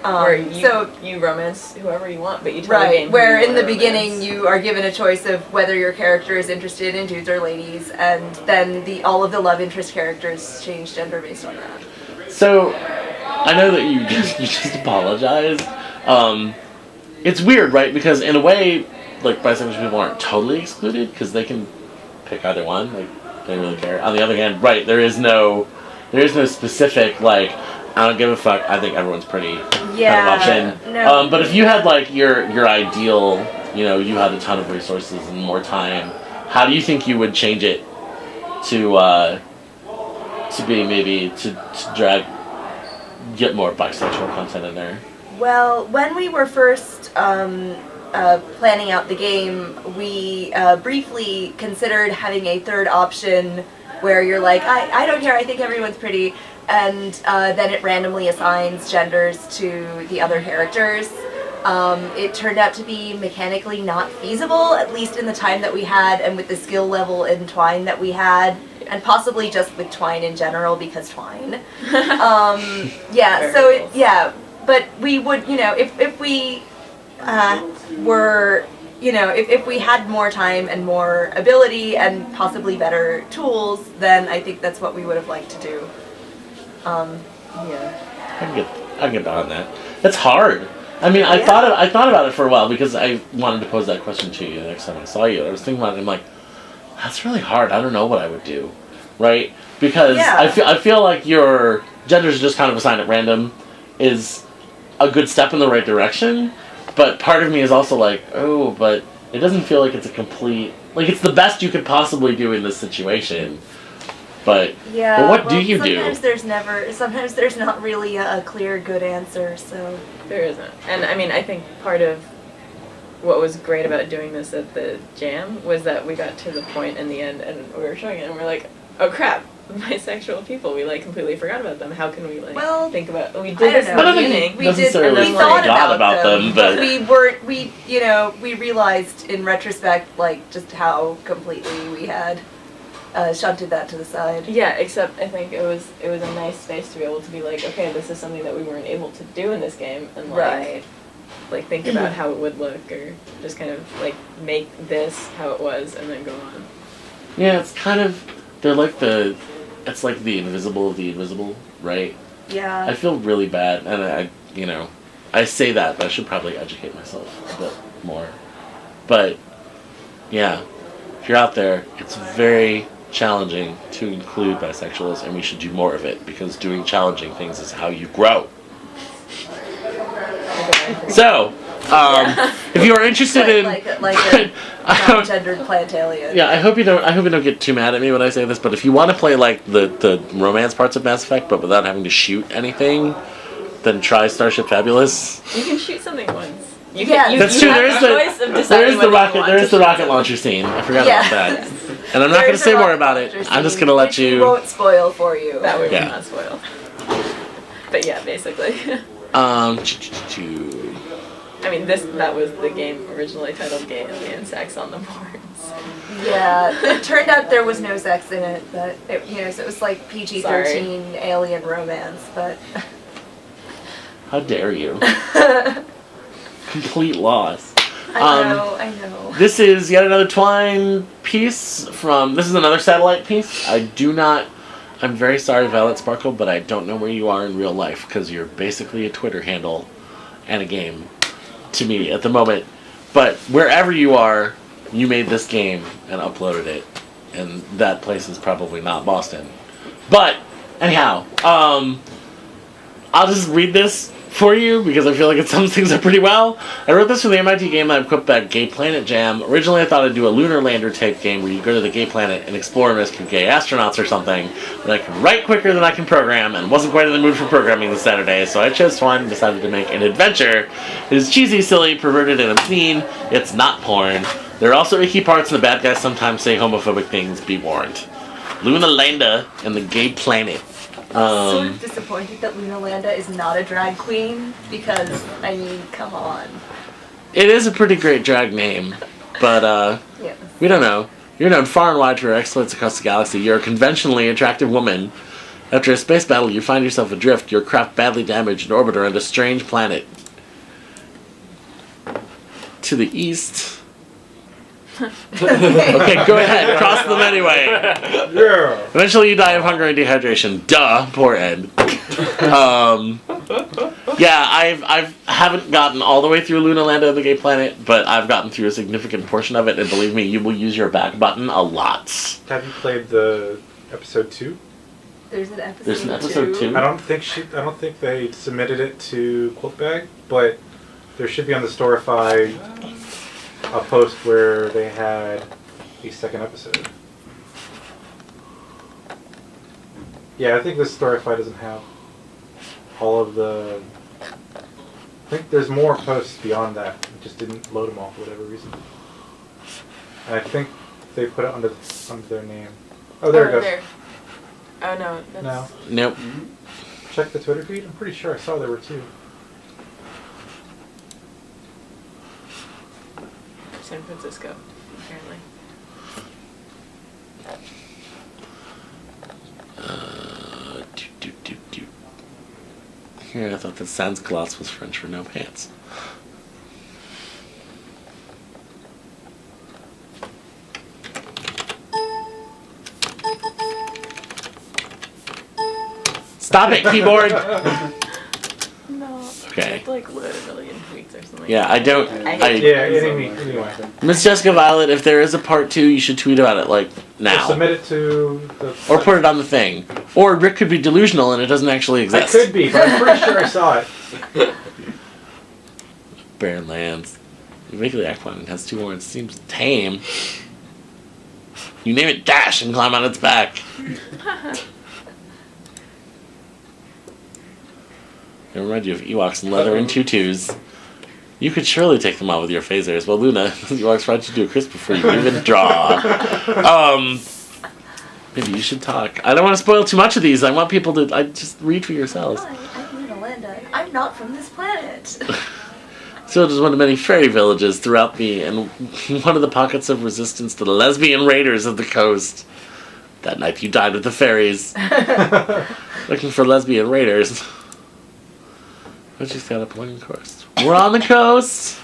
Where you, so you romance whoever you want, but you tell the right, game who where you in the wanna beginning romance. you are given a choice of whether your character is interested in dudes or ladies, and then all of the love interest characters change gender based on that. So, I know that you just apologized. It's weird, right? Because in a way, like, bisexual people aren't totally excluded because they can pick either one. Like, they don't really care. On the other hand, right, there is no specific, like, I don't give a fuck, I think everyone's pretty Yeah, kind of option. no. But if you had, like, your ideal, you know, you had a ton of resources and more time, how do you think you would change it to be maybe to get more bisexual content in there? Well, when we were first planning out the game, we briefly considered having a third option where you're like, I don't care, I think everyone's pretty, and then it randomly assigns genders to the other characters. It turned out to be mechanically not feasible, at least in the time that we had and with the skill level in Twine that we had, and possibly just with Twine in general because Twine. Yeah, so Very cool. but we would, you know, if we were, you know, if we had more time and more ability and possibly better tools, then I think that's what we would have liked to do. Yeah. I can get behind that. That's hard. I mean, I thought about it for a while because I wanted to pose that question to you the next time I saw you. I was thinking about it. I'm like, that's really hard. I don't know what I would do, right? Because Yeah. I feel like your gender's just kind of assigned at random is a good step in the right direction. But part of me is also like, oh, but it doesn't feel like it's a complete, like, it's the best you could possibly do in this situation. But Yeah. but what do well, you do? Sometimes there's not really a clear good answer. So There isn't. And I mean, I think part of what was great about doing this at the jam was that we got to the point in the end and we were showing it and we're like, oh crap, bisexual people, we like completely forgot about them. How can we like think about, we I did don't this know. in the I don't think beginning. we did. necessarily We thought forgot about about them, but- we realized in retrospect like just how completely we had shunted that to the side. Yeah, except I think it was a nice space to be able to be like, okay, this is something that we weren't able to do in this game, and like, Right. like think about how it would look, or just kind of like make this how it was, and then go on. Yeah, it's kind of, it's like the invisible of the invisible, right? Yeah. I feel really bad, and I say that, but I should probably educate myself a bit more. But, yeah, if you're out there, it's very challenging to include bisexuals, and we should do more of it, because doing challenging things is how you grow. So, if you are interested in... like a non-gendered plant alien. Yeah, I hope you don't get too mad at me when I say this, but if you want to play like the romance parts of Mass Effect, but without having to shoot anything, then try Starship Fabulous. You can shoot something once. You Yeah. can, That's you true. have There's the choice of the deciding whether you want to the shoot rocket something. launcher scene. I forgot Yeah. about that, and I'm not going to say more about it. I'm just going to let which we you. won't spoil for you. That would Yeah. not spoil. But yeah, basically. Um, I mean, that was the game originally titled Gay Alien Sex on the Boards. Yeah, it turned out there was no sex in it, but so it was like PG-13 alien romance, but how dare you? Complete loss. I know. This is yet another Twine piece from... This is another satellite piece. I'm very sorry, Violet Sparkle, but I don't know where you are in real life, because you're basically a Twitter handle and a game to me at the moment. But wherever you are, you made this game and uploaded it. And that place is probably not Boston. But, anyhow, I'll just read this for you because I feel like it sums things up pretty well. I wrote this for the MIT game that QUILTBAG Jam. Originally I thought I'd do a lunar lander type game where you go to the gay planet and explore and rescue gay astronauts or something, but I can write quicker than I can program and wasn't quite in the mood for programming this Saturday, so I chose one and decided to make an adventure. It is cheesy, silly, perverted, and obscene. It's not porn. There are also icky parts and the bad guys sometimes say homophobic things, be warned. Luna Landa and the Gay Planet. Sort of disappointed that Luna Landa is not a drag queen because, I mean, come on. It is a pretty great drag name, but Yes. we don't know. You're known far and wide for your exploits across the galaxy. You're a conventionally attractive woman. After a space battle, you find yourself adrift, your craft badly damaged in orbit around a strange planet. To the east... Okay, go ahead. Cross them anyway. Yeah. Eventually you die of hunger and dehydration. Duh, poor Ed. Yeah, I haven't gotten all the way through Luna Landa and the Gay Planet, but I've gotten through a significant portion of it, and believe me, you will use your back button a lot. Have you played the episode 2? There's an episode, There's an episode 2? I don't think they submitted it to QUILTBAG, but there should be on the Storify a post where they had a second episode. Yeah, I think this Storify doesn't have all of the... I think there's more posts beyond that. It just didn't load them all for whatever reason. And I think they put it under their name. Oh, there it goes. There. Oh, no. That's... No. Nope. Check the Twitter feed. I'm pretty sure I saw there were 2. San Francisco, apparently. Here, I thought that sans culottes was French for no pants. Stop it, keyboard! No. Okay. I have to, like, load a million tweets or something. Yeah, I don't... Yeah, anyway. Miss Jessica Violet, if there is a part 2, you should tweet about it, like, now. Submit it to the... Or put it on the thing. Or Rick could be delusional and it doesn't actually exist. I could be, but I'm pretty sure I saw it. Barren Lands. The Wiggly one has 2 horns. Seems tame. You name it Dash and climb on its back. It reminds you of Ewoks in leather and tutus. You could surely take them out with your phasers. Well, Luna, Ewoks tried to do a crisp before you even draw. Maybe you should talk. I don't want to spoil too much of these. I want people to just read for yourselves. Hi, I'm Luna Landa. I'm not from this planet. So it is one of many fairy villages throughout and one of the pockets of resistance to the lesbian raiders of the coast. That night you died with the fairies. Looking for lesbian raiders. I just got up along the coast. We're on the coast!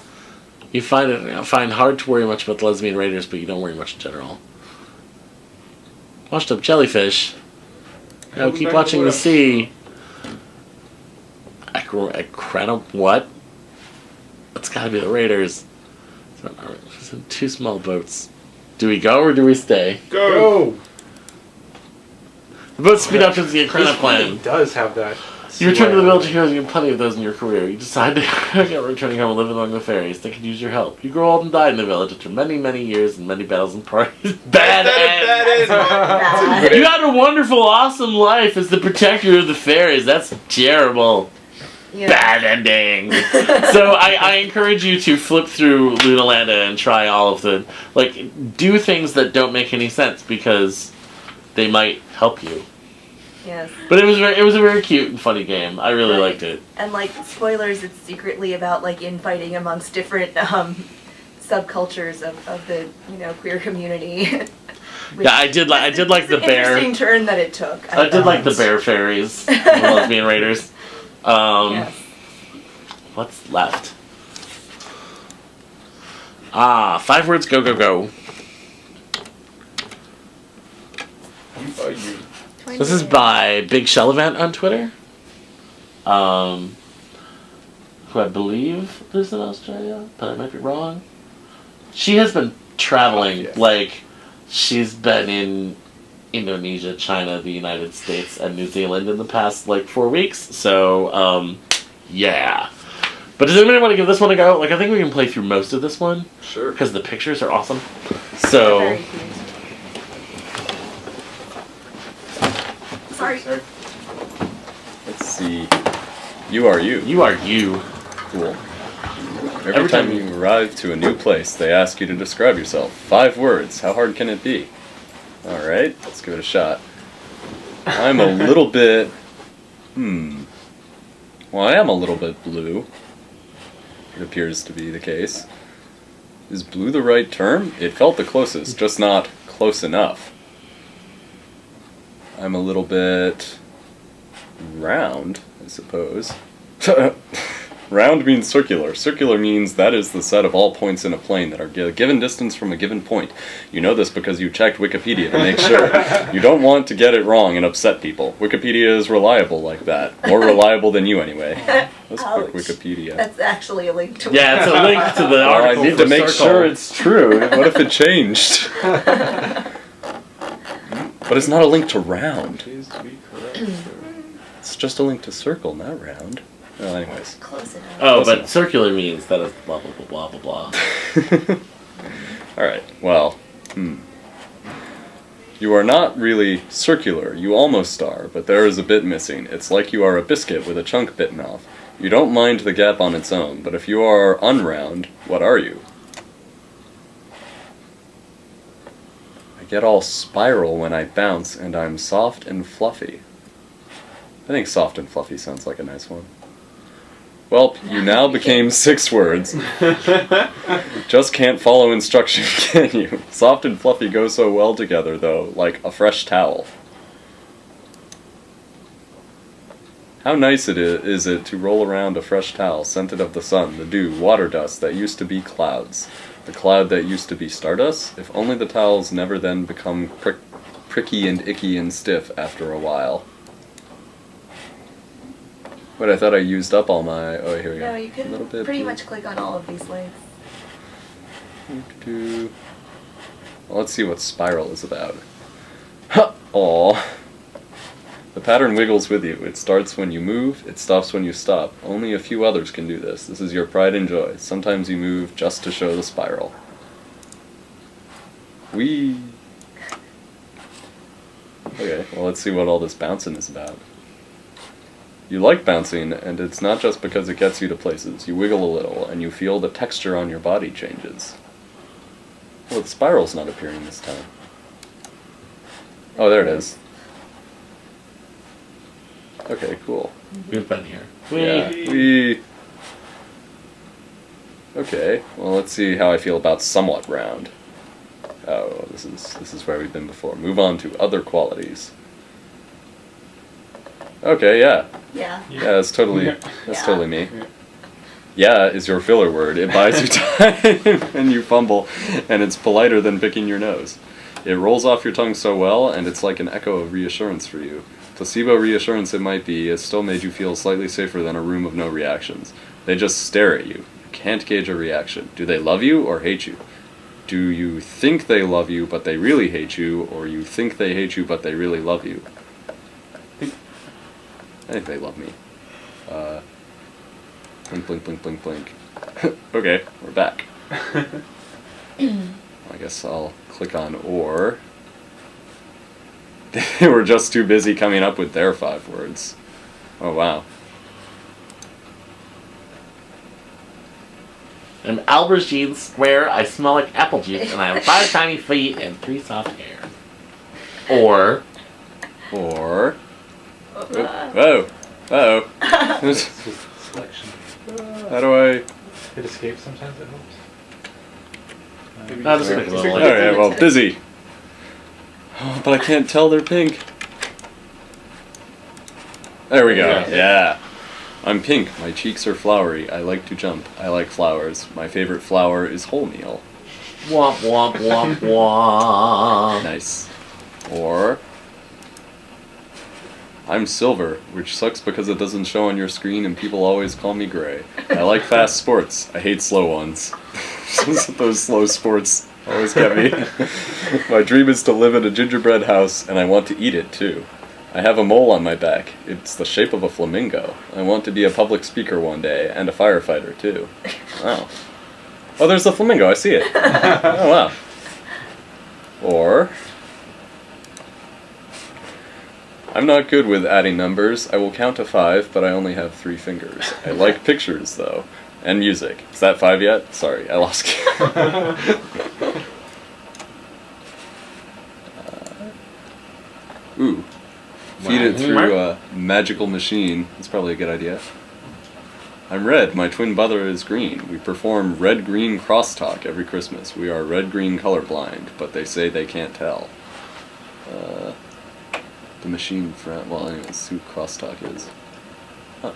You find hard to worry much about the lesbian raiders, but you don't worry much in general. Washed up jellyfish. Now keep watching the sea. What? That's gotta be the raiders. 2 small boats. Do we go or do we stay? Go! The boats speed up to the Akrana plan. It does have that. You return to the village of heroes, you have plenty of those in your career. You decide to get returning home and live among the fairies. They could use your help. You grow old and die in the village after many, many years and many battles and parties. Bad end! You had a wonderful, awesome life as the protector of the fairies. That's terrible. Yeah. Bad ending. So I encourage you to flip through Luna Landa and try all of the... do things that don't make any sense because they might help you. Yes. But it was a very cute and funny game. I really liked it. And spoilers, it's secretly about infighting amongst different subcultures of the queer community. Yeah, I did like the bear. Interesting turn that it took. I did like the bear fairies, the lesbian raiders. Yes. What's left? 5 words. Go go go. This is by Big Shell Event on Twitter. Who I believe lives in Australia, but I might be wrong. She has been traveling, Yes. like, she's been in Indonesia, China, the United States, and New Zealand in the past, like, 4 weeks. So, yeah. But does anybody want to give this one a go? Like, I think we can play through most of this one, Sure. because the pictures are awesome. So, Very cute. Sorry. Let's see. You are you. you are you. Cool. Every Every time time you arrive to a new place, they ask you to describe yourself. 5 words. How hard can it be? Alright, let's give it a shot. I'm a little bit... Well, I am a little bit blue. It appears to be the case. Is blue the right term? It felt the closest, just not close enough. I'm a little bit... round, I suppose. Round means circular. Circular means that is the set of all points in a plane that are a given distance from a given point. You know this because you checked Wikipedia to make sure. You don't want to get it wrong and upset people. Wikipedia is reliable like that. More reliable than you anyway. Let's Ouch. put Wikipedia. That's actually a link to Yeah, it's a link to the Oh, I article. need for to make Circle. sure it's true. What if it changed? But it's not a link to round. Please be correct. It's just a link to circle, not round. Well, anyways. Close enough. Oh, Listen. but circular means that it's blah, blah, blah, blah, blah, blah. Alright, well, You are not really circular, you almost are, but there is a bit missing. It's like you are a biscuit with a chunk bitten off. You don't mind the gap on its own, but if you are unround, what are you? I get all spiral when I bounce, and I'm soft and fluffy. I think soft and fluffy sounds like a nice one. Well, you now became 6 words. Just can't follow instruction, can you? Soft and fluffy go so well together, though, like a fresh towel. How nice is it to roll around a fresh towel, scented of the sun, the dew, water dust that used to be clouds. The cloud that used to be stardust? If only the towels never then become pricky and icky and stiff after a while. But I thought I used up all my... Oh, here we go. No, you A little can bit pretty blue. much click on all of these links. Well, let's see what spiral is about. Aww. The pattern wiggles with you. It starts when you move, it stops when you stop. Only a few others can do this. This is your pride and joy. Sometimes you move just to show the spiral. Whee! Okay, well let's see what all this bouncing is about. You like bouncing, and it's not just because it gets you to places. You wiggle a little, and you feel the texture on your body changes. Well, the spiral's not appearing this time. Oh, there it is. Okay, cool. We've been here. Yeah. We. Okay. Well, let's see how I feel about somewhat round. Oh, this is where we've been before. Move on to other qualities. Okay, yeah. Yeah. Yeah, that's totally Yeah. totally me. Yeah is your filler word. It buys you time and you fumble, and it's politer than picking your nose. It rolls off your tongue so well, and it's like an echo of reassurance for you. Placebo reassurance it might be, it still made you feel slightly safer than a room of no reactions. They just stare at you. You can't gauge a reaction. Do they love you or hate you? Do you think they love you but they really hate you, or you think they hate you but they really love you? I think they love me. Blink, blink, blink, blink, blink. Okay, we're back. I guess I'll click on or. They were just too busy coming up with their 5 words. Oh, wow. I'm aubergine square, I smell like apple juice, and I have 5 tiny feet and 3 soft hair. Or... Or. Whoa. Uh-oh. It's just selection. How do I... Hit escape sometimes, it helps. I'll just make a little like... Alright, well, busy. Oh, but I can't tell they're pink. There we go. Yeah. I'm pink. My cheeks are flowery. I like to jump. I like flowers. My favorite flower is wholemeal. Womp, womp, womp, womp. Nice. Or... I'm silver, which sucks because it doesn't show on your screen and people always call me gray. I like fast sports. I hate slow ones. Those slow sports always get me. My dream is to live in a gingerbread house, and I want to eat it too. I have a mole on my back. It's the shape of a flamingo. I want to be a public speaker one day, and a firefighter too. Wow. Oh, there's the flamingo. I see it. Oh, wow. Or... I'm not good with adding numbers. I will count to 5, but I only have 3 fingers. I like pictures, though. And music. Is that 5 yet? Sorry, I lost count. Ooh. Feed it through a magical machine. That's probably a good idea. I'm red. My twin brother is green. We perform red-green crosstalk every Christmas. We are red-green colorblind, but they say they can't tell. The machine friend. Well, anyways, who crosstalk is. Huh.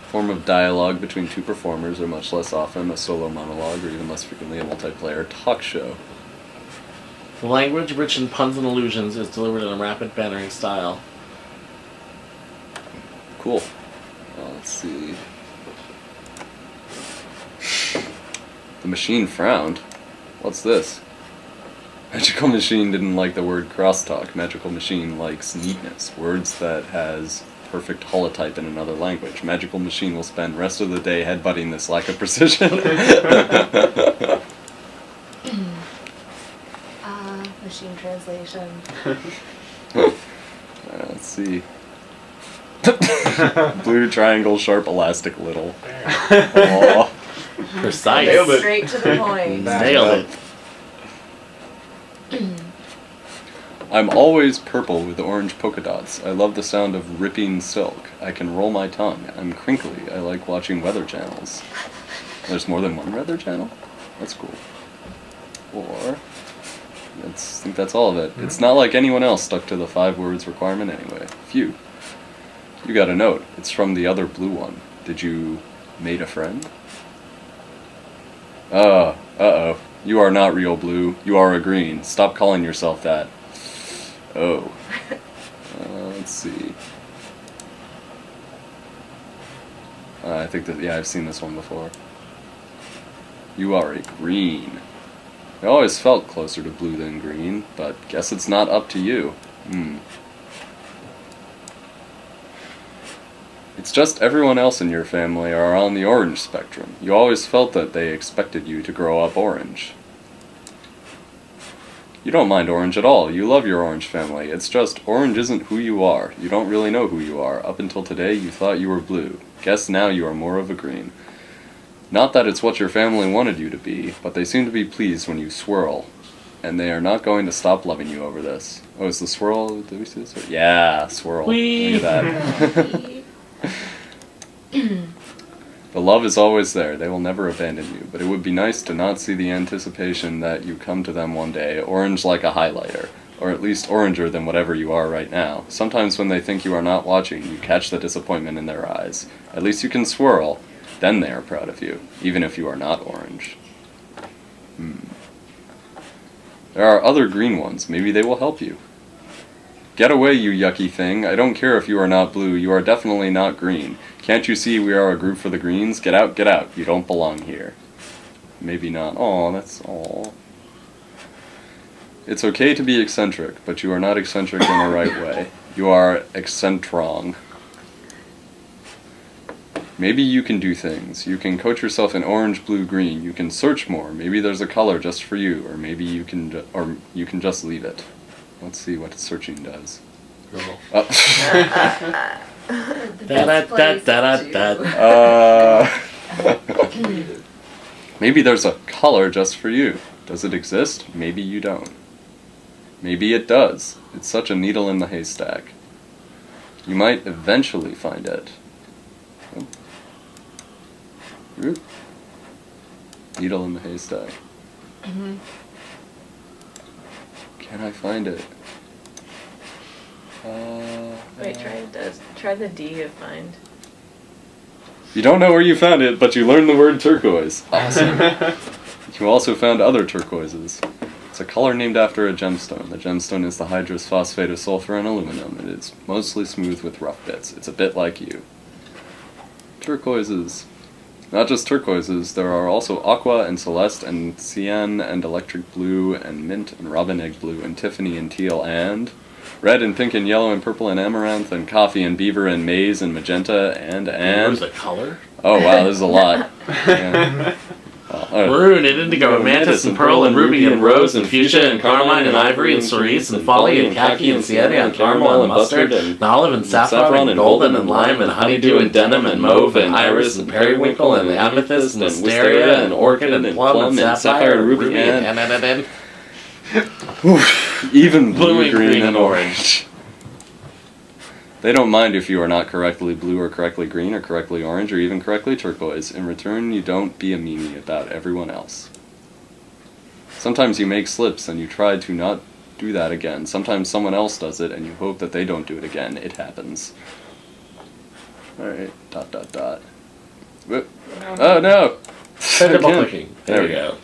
Form of dialogue between 2 performers, or much less often a solo monologue, or even less frequently a multiplayer talk show. The language, rich in puns and allusions, is delivered in a rapid, bantering style. Cool. Let's see. The machine frowned. What's this? Magical Machine didn't like the word crosstalk. Magical Machine likes neatness. Words that has perfect holotype in another language. Magical Machine will spend rest of the day headbutting this lack of precision. Machine translation. Let's see. Blue triangle, sharp, elastic, little. Aw. Precise. Nailed it. Straight to the point. Nailed it. I'm always purple with orange polka dots. I love the sound of ripping silk. I can roll my tongue. I'm crinkly. I like watching weather channels. There's more than one weather channel? That's cool. Or... I think that's all of it. It's not like anyone else stuck to the 5 words requirement anyway. Phew. You got a note. It's from the other blue one. Did you made a friend? Uh-oh. You are not real blue. You are a green. Stop calling yourself that. Oh. Let's see. I think that, yeah, I've seen this one before. You are a green. I always felt closer to blue than green, but guess it's not up to you. It's just everyone else in your family are on the orange spectrum. You always felt that they expected you to grow up orange. You don't mind orange at all. You love your orange family. It's just orange isn't who you are. You don't really know who you are. Up until today, you thought you were blue. Guess now you are more of a green. Not that it's what your family wanted you to be, but they seem to be pleased when you swirl. And they are not going to stop loving you over this. Oh, is the swirl... Did we see this? Yeah, swirl. Whee! Look at that. The love is always there. They will never abandon you. But it would be nice to not see the anticipation that you come to them one day, orange like a highlighter. Or at least oranger than whatever you are right now. Sometimes when they think you are not watching, you catch the disappointment in their eyes. At least you can swirl. Then they are proud of you, even if you are not orange. There are other green ones. Maybe they will help you. Get away, you yucky thing. I don't care if you are not blue. You are definitely not green. Can't you see we are a group for the greens? Get out, get out. You don't belong here. Maybe not. Aw, that's all. It's okay to be eccentric, but you are not eccentric in the right way. You are eccentrong. Maybe you can do things. You can coach yourself in orange, blue, green. You can search more. Maybe there's a color just for you, or maybe you can just leave it. Let's see what searching does. Maybe there's a color just for you. Does it exist? Maybe you don't. Maybe it does. It's such a needle in the haystack. You might eventually find it. Needle in the haystack. Can I find it? Wait, try the D of find. You don't know where you found it, but you learned the word turquoise. Awesome. You also found other turquoises. It's a color named after a gemstone. The gemstone is the hydrous phosphate of sulfur and aluminum. It is mostly smooth with rough bits. It's a bit like you. Turquoises. Not just turquoises, there are also aqua and celeste and cyan and electric blue and mint and robin egg blue and Tiffany and teal and red and pink and yellow and purple and amaranth and coffee and beaver and maize and magenta and Where's the color? oh wow, there's a lot. Yeah. Maroon and indigo and mantis and pearl and ruby and rose and fuchsia and carmine and ivory and cerise and folly and khaki and sienna and caramel and mustard and olive and saffron and golden and lime and honeydew and denim and mauve and iris and periwinkle and amethyst and wisteria and orchid and plum and sapphire and ruby and even blue, green and orange. They don't mind if you are not correctly blue or correctly green or correctly orange or even correctly turquoise. In return, you don't be a meanie about everyone else. Sometimes you make slips and you try to not do that again. Sometimes someone else does it and you hope that they don't do it again. It happens. Alright, ... Whoop. Oh no! Double clicking. There we go.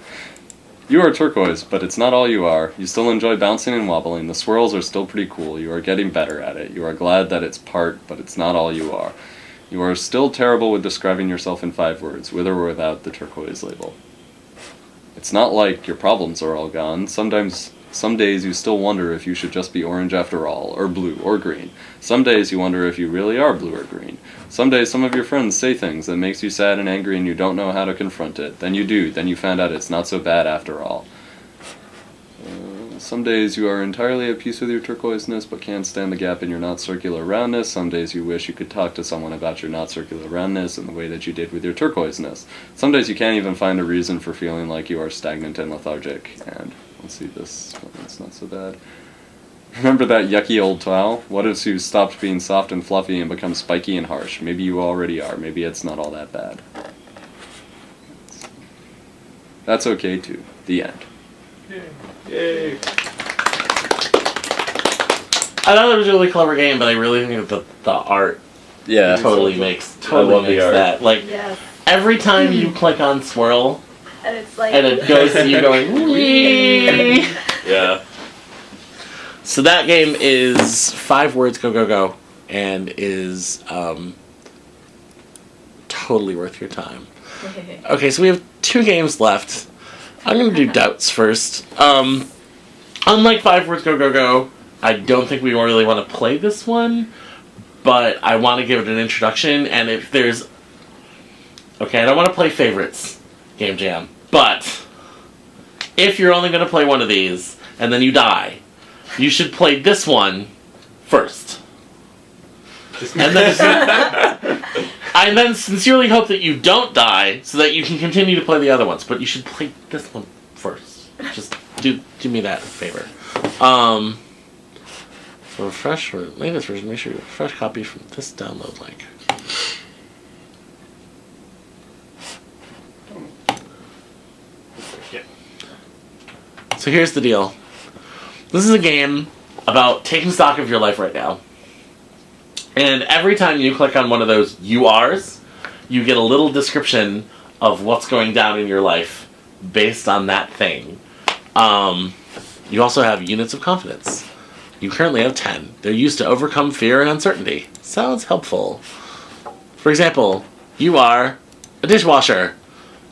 You are turquoise, but it's not all you are. You still enjoy bouncing and wobbling. The swirls are still pretty cool. You are getting better at it. You are glad that it's part, but it's not all you are. You are still terrible with describing yourself in 5 words, with or without the turquoise label. It's not like your problems are all gone. Some days you still wonder if you should just be orange after all, or blue, or green. Some days you wonder if you really are blue or green. Some days some of your friends say things that makes you sad and angry and you don't know how to confront it. Then you do. Then you find out it's not so bad after all. Some days you are entirely at peace with your turquoiseness but can't stand the gap in your not circular roundness. Some days you wish you could talk to someone about your not circular roundness in the way that you did with your turquoiseness. Some days you can't even find a reason for feeling like you are stagnant and lethargic. And let's see, this one's not so bad. Remember that yucky old towel? What if you stopped being soft and fluffy and become spiky and harsh? Maybe you already are. Maybe it's not all that bad. That's okay too. The end. Yay. I thought it was a really clever game, but I really think that the art totally makes that. Like, Yes. every time you click on swirl, And it's like. and it goes to you going, wee. Yeah. So that game is 5 words, go, go, go, and is totally worth your time. Okay, so we have 2 games left. I'm going to do Doubts first. Unlike 5 words, go, go, go, I don't think we really want to play this one, but I want to give it an introduction, and if there's... Okay, I don't want to play favorites, Game Jam, but if you're only going to play one of these, and then you die, you should play this one first. And then sincerely hope that you don't die so that you can continue to play the other ones. But you should play this one first. Just do me that favor. For a fresh or latest version, make sure you have a fresh copy from this download link. So here's the deal. This is a game about taking stock of your life right now. And every time you click on one of those URs, you get a little description of what's going down in your life based on that thing. You also have units of confidence. You currently have 10. They're used to overcome fear and uncertainty. Sounds helpful. For example, you are a dishwasher.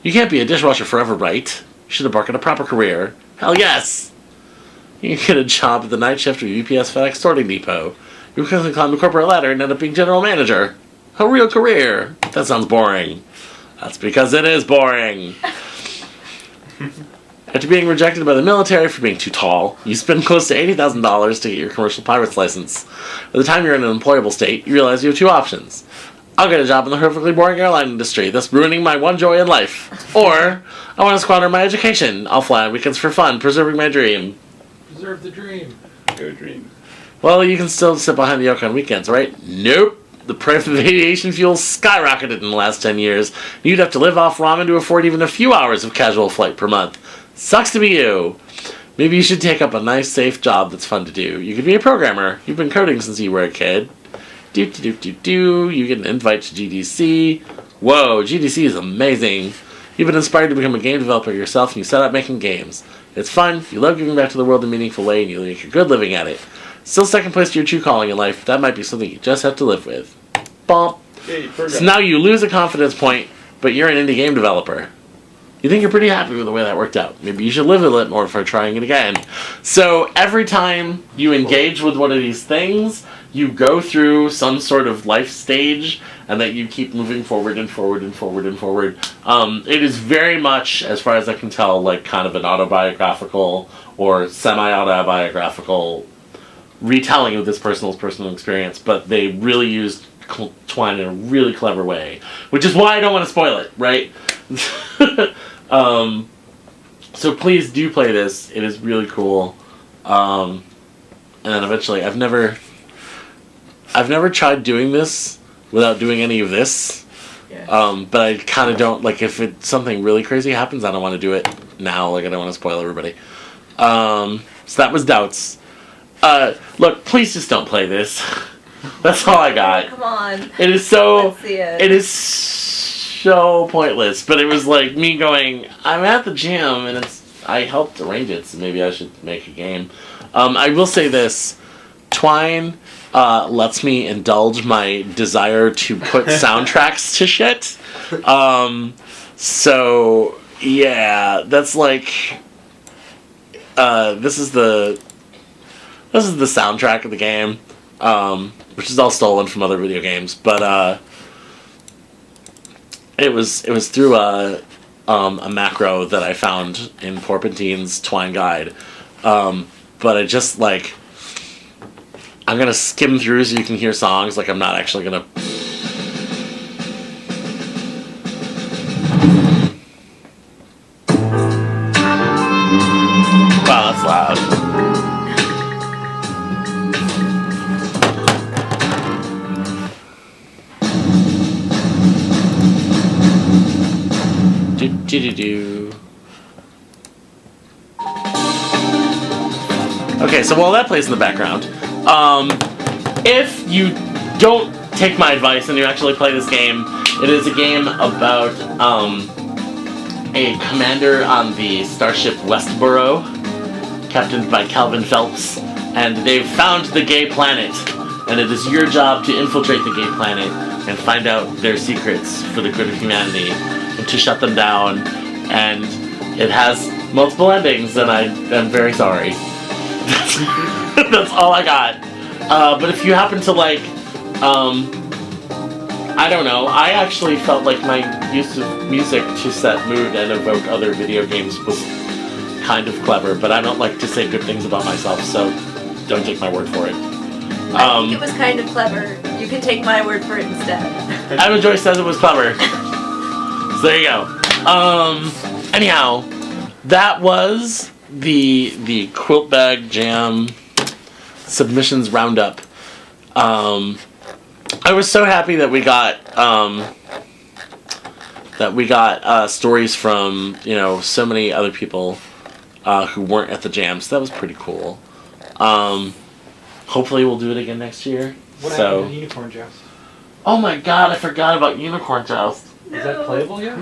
You can't be a dishwasher forever, right? You should embark on a proper career. Hell yes! You can get a job at the night shift of UPS FedEx sorting depot. You can quickly climb the corporate ladder and end up being general manager. A real career. That sounds boring. That's because it is boring. After being rejected by the military for being too tall, you spend close to $80,000 to get your commercial pilot's license. By the time you're in an employable state, you realize you have 2 options. I'll get a job in the horrifically boring airline industry, thus ruining my one joy in life. Or, I want to squander my education. I'll fly on weekends for fun, preserving my dream. Preserve the dream. Go dream. Well, you can still sit behind the yoke on weekends, right? Nope. The price of aviation fuel skyrocketed in the last 10 years. You'd have to live off ramen to afford even a few hours of casual flight per month. Sucks to be you. Maybe you should take up a nice, safe job that's fun to do. You could be a programmer. You've been coding since you were a kid. You get an invite to GDC. Whoa, GDC is amazing. You've been inspired to become a game developer yourself, and you set out making games. It's fun, you love giving back to the world in a meaningful way, and you make a good living at it. Still second place to your true calling in life, that might be something you just have to live with. Bump. So now you lose a confidence point, but you're an indie game developer. You think you're pretty happy with the way that worked out. Maybe you should live with it more for trying it again. So every time you engage with one of these things, you go through some sort of life stage, and that you keep moving forward and forward and forward and forward. It is very much, as far as I can tell, like kind of an autobiographical or semi-autobiographical retelling of this personal experience, but they really used Twine in a really clever way, which is why I don't want to spoil it, right? So please do play this. It is really cool. And then eventually, I've never tried doing this without doing any of this. Yeah. But I kind of don't, like, if something really crazy happens, I don't want to do it now. Like, I don't want to spoil everybody. So that was Doubts. Look, please just don't play this. That's all I got. Come on. It is so. Let's see it. It is so pointless. But it was like me going, I'm at the jam, and I helped arrange it, so maybe I should make a game. I will say this: Twine lets me indulge my desire to put soundtracks to shit. So yeah, that's like. This is the soundtrack of the game, which is all stolen from other video games. But it was through a macro that I found in Porpentine's Twine Guide. But I just like I'm gonna skim through so you can hear songs. Like I'm not actually gonna. Wow, that's loud. Do. Okay, so while that plays in the background, if you don't take my advice and you actually play this game, it is a game about a commander on the starship Westboro, captained by Calvin Phelps, and they've found the gay planet, and it is your job to infiltrate the gay planet and find out their secrets for the good of humanity, and to shut them down. And it has multiple endings, and I am very sorry. That's all I got. But if you happen to like, I don't know, I actually felt like my use of music to set mood and evoke other video games was kind of clever, but I don't like to say good things about myself, so don't take my word for it. I think it was kind of clever. You can take my word for it instead. Adam Joyce says it was clever. So there you go. Anyhow, that was the QUILTBAG Jam submissions roundup. I was so happy that we got stories from so many other people who weren't at the jam, so that was pretty cool. Hopefully we'll do it again next year. What happened to Unicorn Joust? Oh my god, I forgot about Unicorn Joust. Is that playable yet?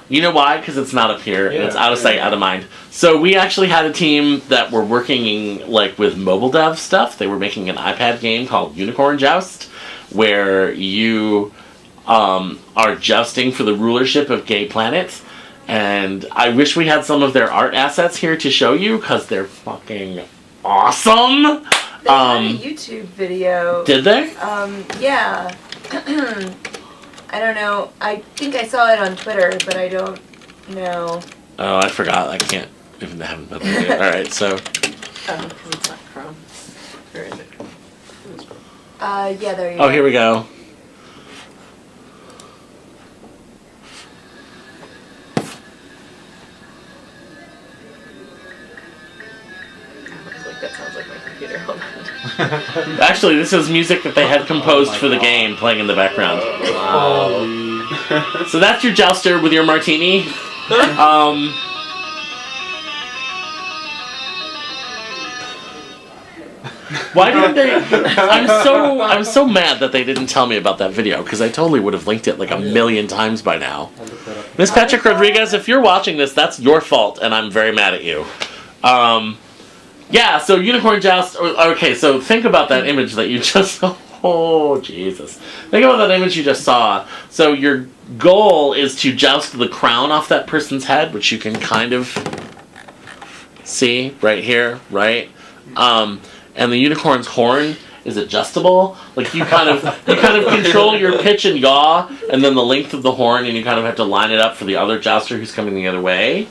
You know why? Because it's not up here, and Yeah, it's out of sight, out of mind. So we actually had a team that were working with mobile dev stuff. They were making an iPad game called Unicorn Joust, where you are jousting for the rulership of gay planets. And I wish we had some of their art assets here to show you, because they're fucking awesome. They had a YouTube video. Did they? Yeah. I don't know. I think I saw it on Twitter, but I don't know. Oh, I forgot. I can't even have it yet. All right, so. Oh, because it's not Chrome. Or is it? Yeah, there you go. Oh, here we go. That sounds like my computer. Hold on. Actually, this is music that they had composed for the game playing in the background. So that's your jouster with your martini. Why didn't they? I'm so mad that they didn't tell me about that video because I totally would have linked it like a million times by now. I'll look that up. Miss Patrick Rodriguez, if you're watching this, that's your fault, and I'm very mad at you. Yeah, so Unicorn Joust. Okay, so think about that image that you just saw. Oh, Jesus. Think about that image you just saw. So your goal is to joust the crown off that person's head, which you can kind of see right here, right? And the unicorn's horn is adjustable. Like you kind of control your pitch and yaw, and then the length of the horn, and you kind of have to line it up for the other jouster who's coming the other way.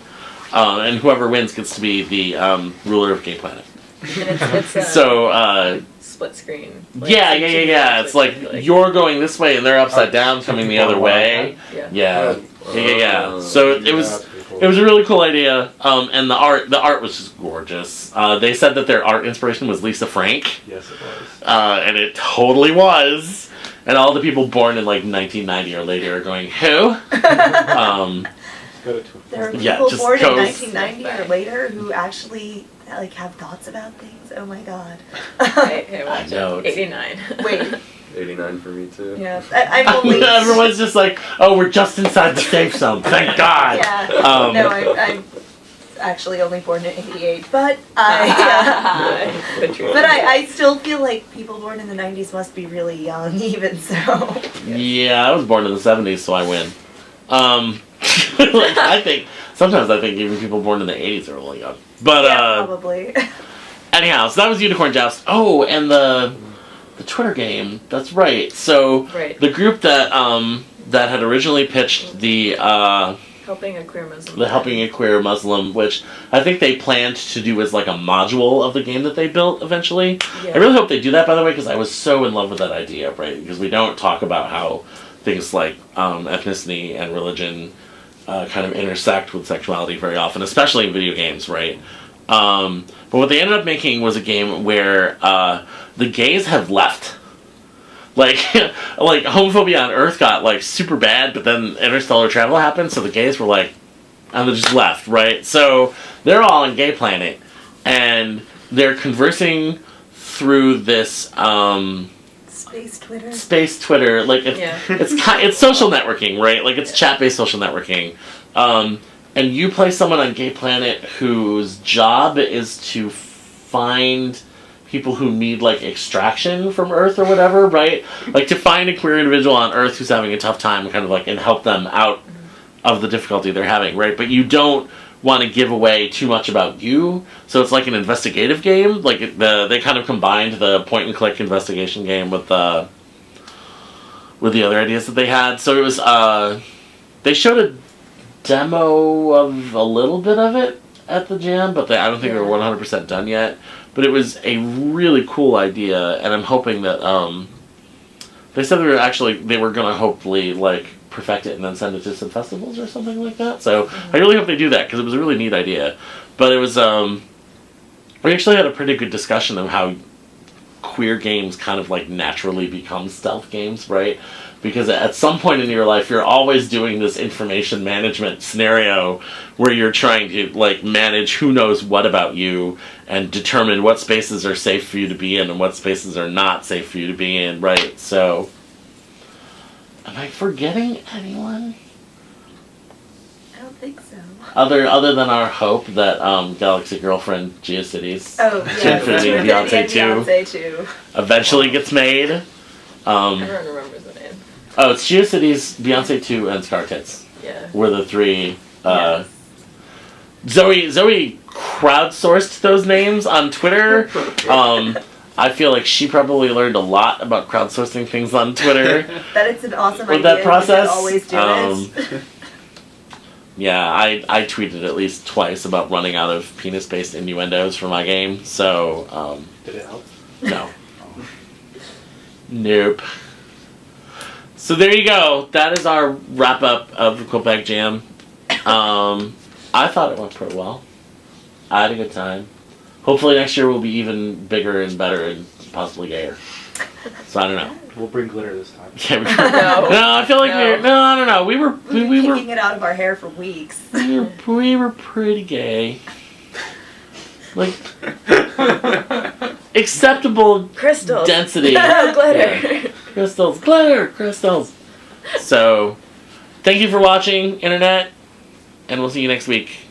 And whoever wins gets to be the ruler of Gay Planet. And it's So, split screen. yeah. It's like you're going this way and they're upside down coming the other way. Yeah. So it was a really cool idea. And the art was just gorgeous. They said that their art inspiration was Lisa Frank. Yes, it was. And it totally was. And all the people born in like 1990 or later are going, who? Go to Twitter. There are people Yeah, just born in go- 1990 or later who actually like have thoughts about things. Oh my god. Hey, watch know, it. it's- 89. Wait. 89 for me too. Yeah, I'm only. Everyone's just like, oh, we're just inside the safe zone. Thank God. Yeah. No, I'm actually only born in '88, but I still feel like people born in the '90s must be really young, even so. Yeah, I was born in the 70s, so I win. Like, sometimes I think even people born in the 80s are really young. But, Yeah, probably. anyhow, so that was Unicorn Joust. Oh, and the Twitter game. That's right. So, Right. the group that had originally pitched the Helping a queer Muslim. Helping a Queer Muslim, which I think they planned to do as like a module of the game that they built eventually. Yeah. I really hope they do that, by the way, because I was so in love with that idea, right? Because we don't talk about how things like ethnicity and religion kind of intersect with sexuality very often, especially in video games, right? But what they ended up making was a game where the gays have left. Like homophobia on Earth got like super bad, but then interstellar travel happened, so the gays were like, and they just left, right? So they're all on Gay Planet, and they're conversing through this Space Twitter. space Twitter. Like it's social networking, right? Like it's chat-based social networking. And you play someone on Gay Planet whose job is to find people who need like extraction from Earth or whatever, right? Like to find a queer individual on Earth who's having a tough time, kind of like, and help them out of the difficulty they're having, right? But you don't want to give away too much about you, so it's like an investigative game. Like they kind of combined the point and click investigation game with the other ideas that they had. So it was they showed a demo of a little bit of it at the jam, but I don't think they were 100% done yet. But it was a really cool idea, and I'm hoping that they said they were gonna hopefully like perfect it and then send it to some festivals or something like that. So I really hope they do that because it was a really neat idea. But it was we actually had a pretty good discussion of how queer games kind of like naturally become stealth games, right? Because at some point in your life, you're always doing this information management scenario where you're trying to like manage who knows what about you and determine what spaces are safe for you to be in and what spaces are not safe for you to be in, right? So, am I forgetting anyone? I don't think so. Other than our hope that Galaxy Girlfriend GeoCities Oh, yeah. Infinity and Beyonce 2 eventually gets made. Everyone remembers the name. Oh, it's GeoCities, Beyonce 2, and Scar Tits. Yeah. Were the three. Yes. Zoe crowdsourced those names on Twitter. I feel like she probably learned a lot about crowdsourcing things on Twitter That it's an awesome with idea. that process. We should always do it. Yeah, I tweeted at least twice about running out of penis-based innuendos for my game, so, Did it help? no. Nope. So there you go. That is our wrap-up of the QUILTBAG Jam. I thought it went pretty well. I had a good time. Hopefully next year will be even bigger and better and possibly gayer. So I don't know. We'll bring glitter this time. Yeah, no, I feel like I don't know. We were Kicking it out of our hair for weeks. we were pretty gay. Like acceptable Crystals. density. Oh, glitter. Yeah. Crystals, glitter, crystals. So, thank you for watching, Internet, and we'll see you next week.